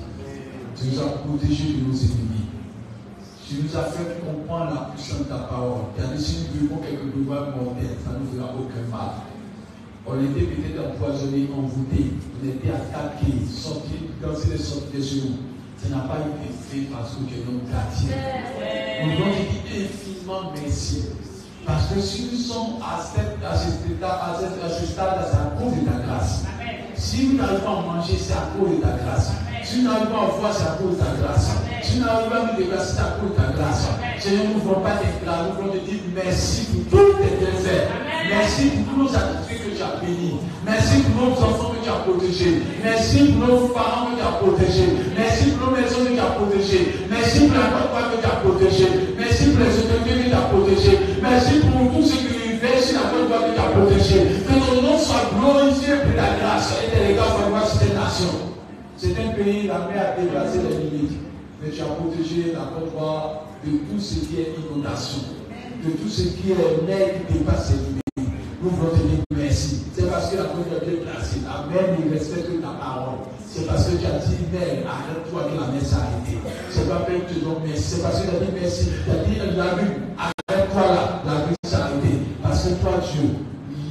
tu nous as protégés de nos ennemis, tu nous as fait comprendre la puissance de ta parole. Car si nous vivons quelques devoirs mortels, ça ne nous fera aucun mal. On était peut-être empoisonnés, envoûtés, on était attaqués, sortis, quand c'est sorti de chez nous. Ça n'a pas été fait parce que tu es notre gardien. Nous voulons te dire infiniment merci. Parce que si nous sommes à ce stade, c'est à cause de ta grâce. Si nous n'arrivons pas à manger, c'est à cause de ta grâce. Si nous n'arrivons pas à voir, c'est à cause de ta grâce. Si nous n'arrivons pas à nous déplacer, c'est à cause de ta grâce. Seigneur, nous ne voulons pas t'éclater, nous voulons te dire merci pour tous tes bienfaits. Merci pour tous nos activités que tu as bénis. Merci pour nos enfants que tu as protégés. Merci pour nos parents que tu as protégés. Merci pour nos maisons que tu as protégées. Merci pour la Côte d'Ivoire que tu as protégée. Merci pour les autorités que tu as protégées. Merci pour tout ce qui vivait sur la Côte d'Ivoire que tu as protégé. Que ton nom soit glorifié pour ta grâce et tes regards pour voir cette nation. C'est un pays, la mer a dépassé les limites. Mais tu as protégé la Côte d'Ivoire de tout ce qui est inondation, de tout ce qui est mer qui dépasse les limites. Nous voulons te dire merci. C'est parce que la Côte d'Ivoire est placée. La mer ne respecte ta parole. C'est parce que tu as dit, mer, arrête-toi que la mer s'est arrêtée. C'est pas parce que tu donnes merci. C'est parce que tu as dit merci. Tu as dit, la rue, arrête-toi là. La rue s'est arrêtée. Parce que toi, Dieu,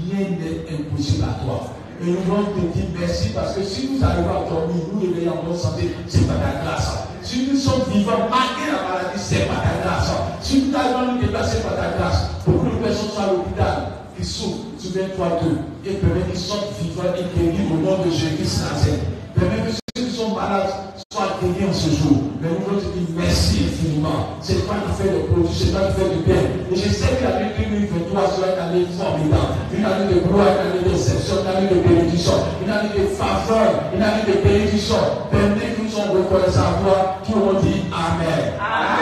rien n'est impossible à toi. Et nous voulons te dire merci parce que si nous arrivons à dormir, nous réveillons en bonne santé, c'est pas ta grâce. Si nous sommes vivants, malgré la maladie, c'est pas ta grâce. Si nous arrivons à nous déplacer par ta grâce, beaucoup de personnes sont à l'hôpital, qui souffrent, souviens-toi d'eux, et permets qu'ils sortent vivants et guéris au nom de Jésus Nazareth. Permets que ceux qui sont malades soient guéris en ce jour. Mais nous voulons te dire merci infiniment. C'est toi qui fais le produit, c'est toi qui fais du bien. Et je sais que l'année 2023 sera une année formidable, une année de gloire, une année d'exception, une année de bénédiction, une année de faveur, une année de bénédiction. Permets que nous soyons reconnaissants à toi, qui ont dit Amen. Amen.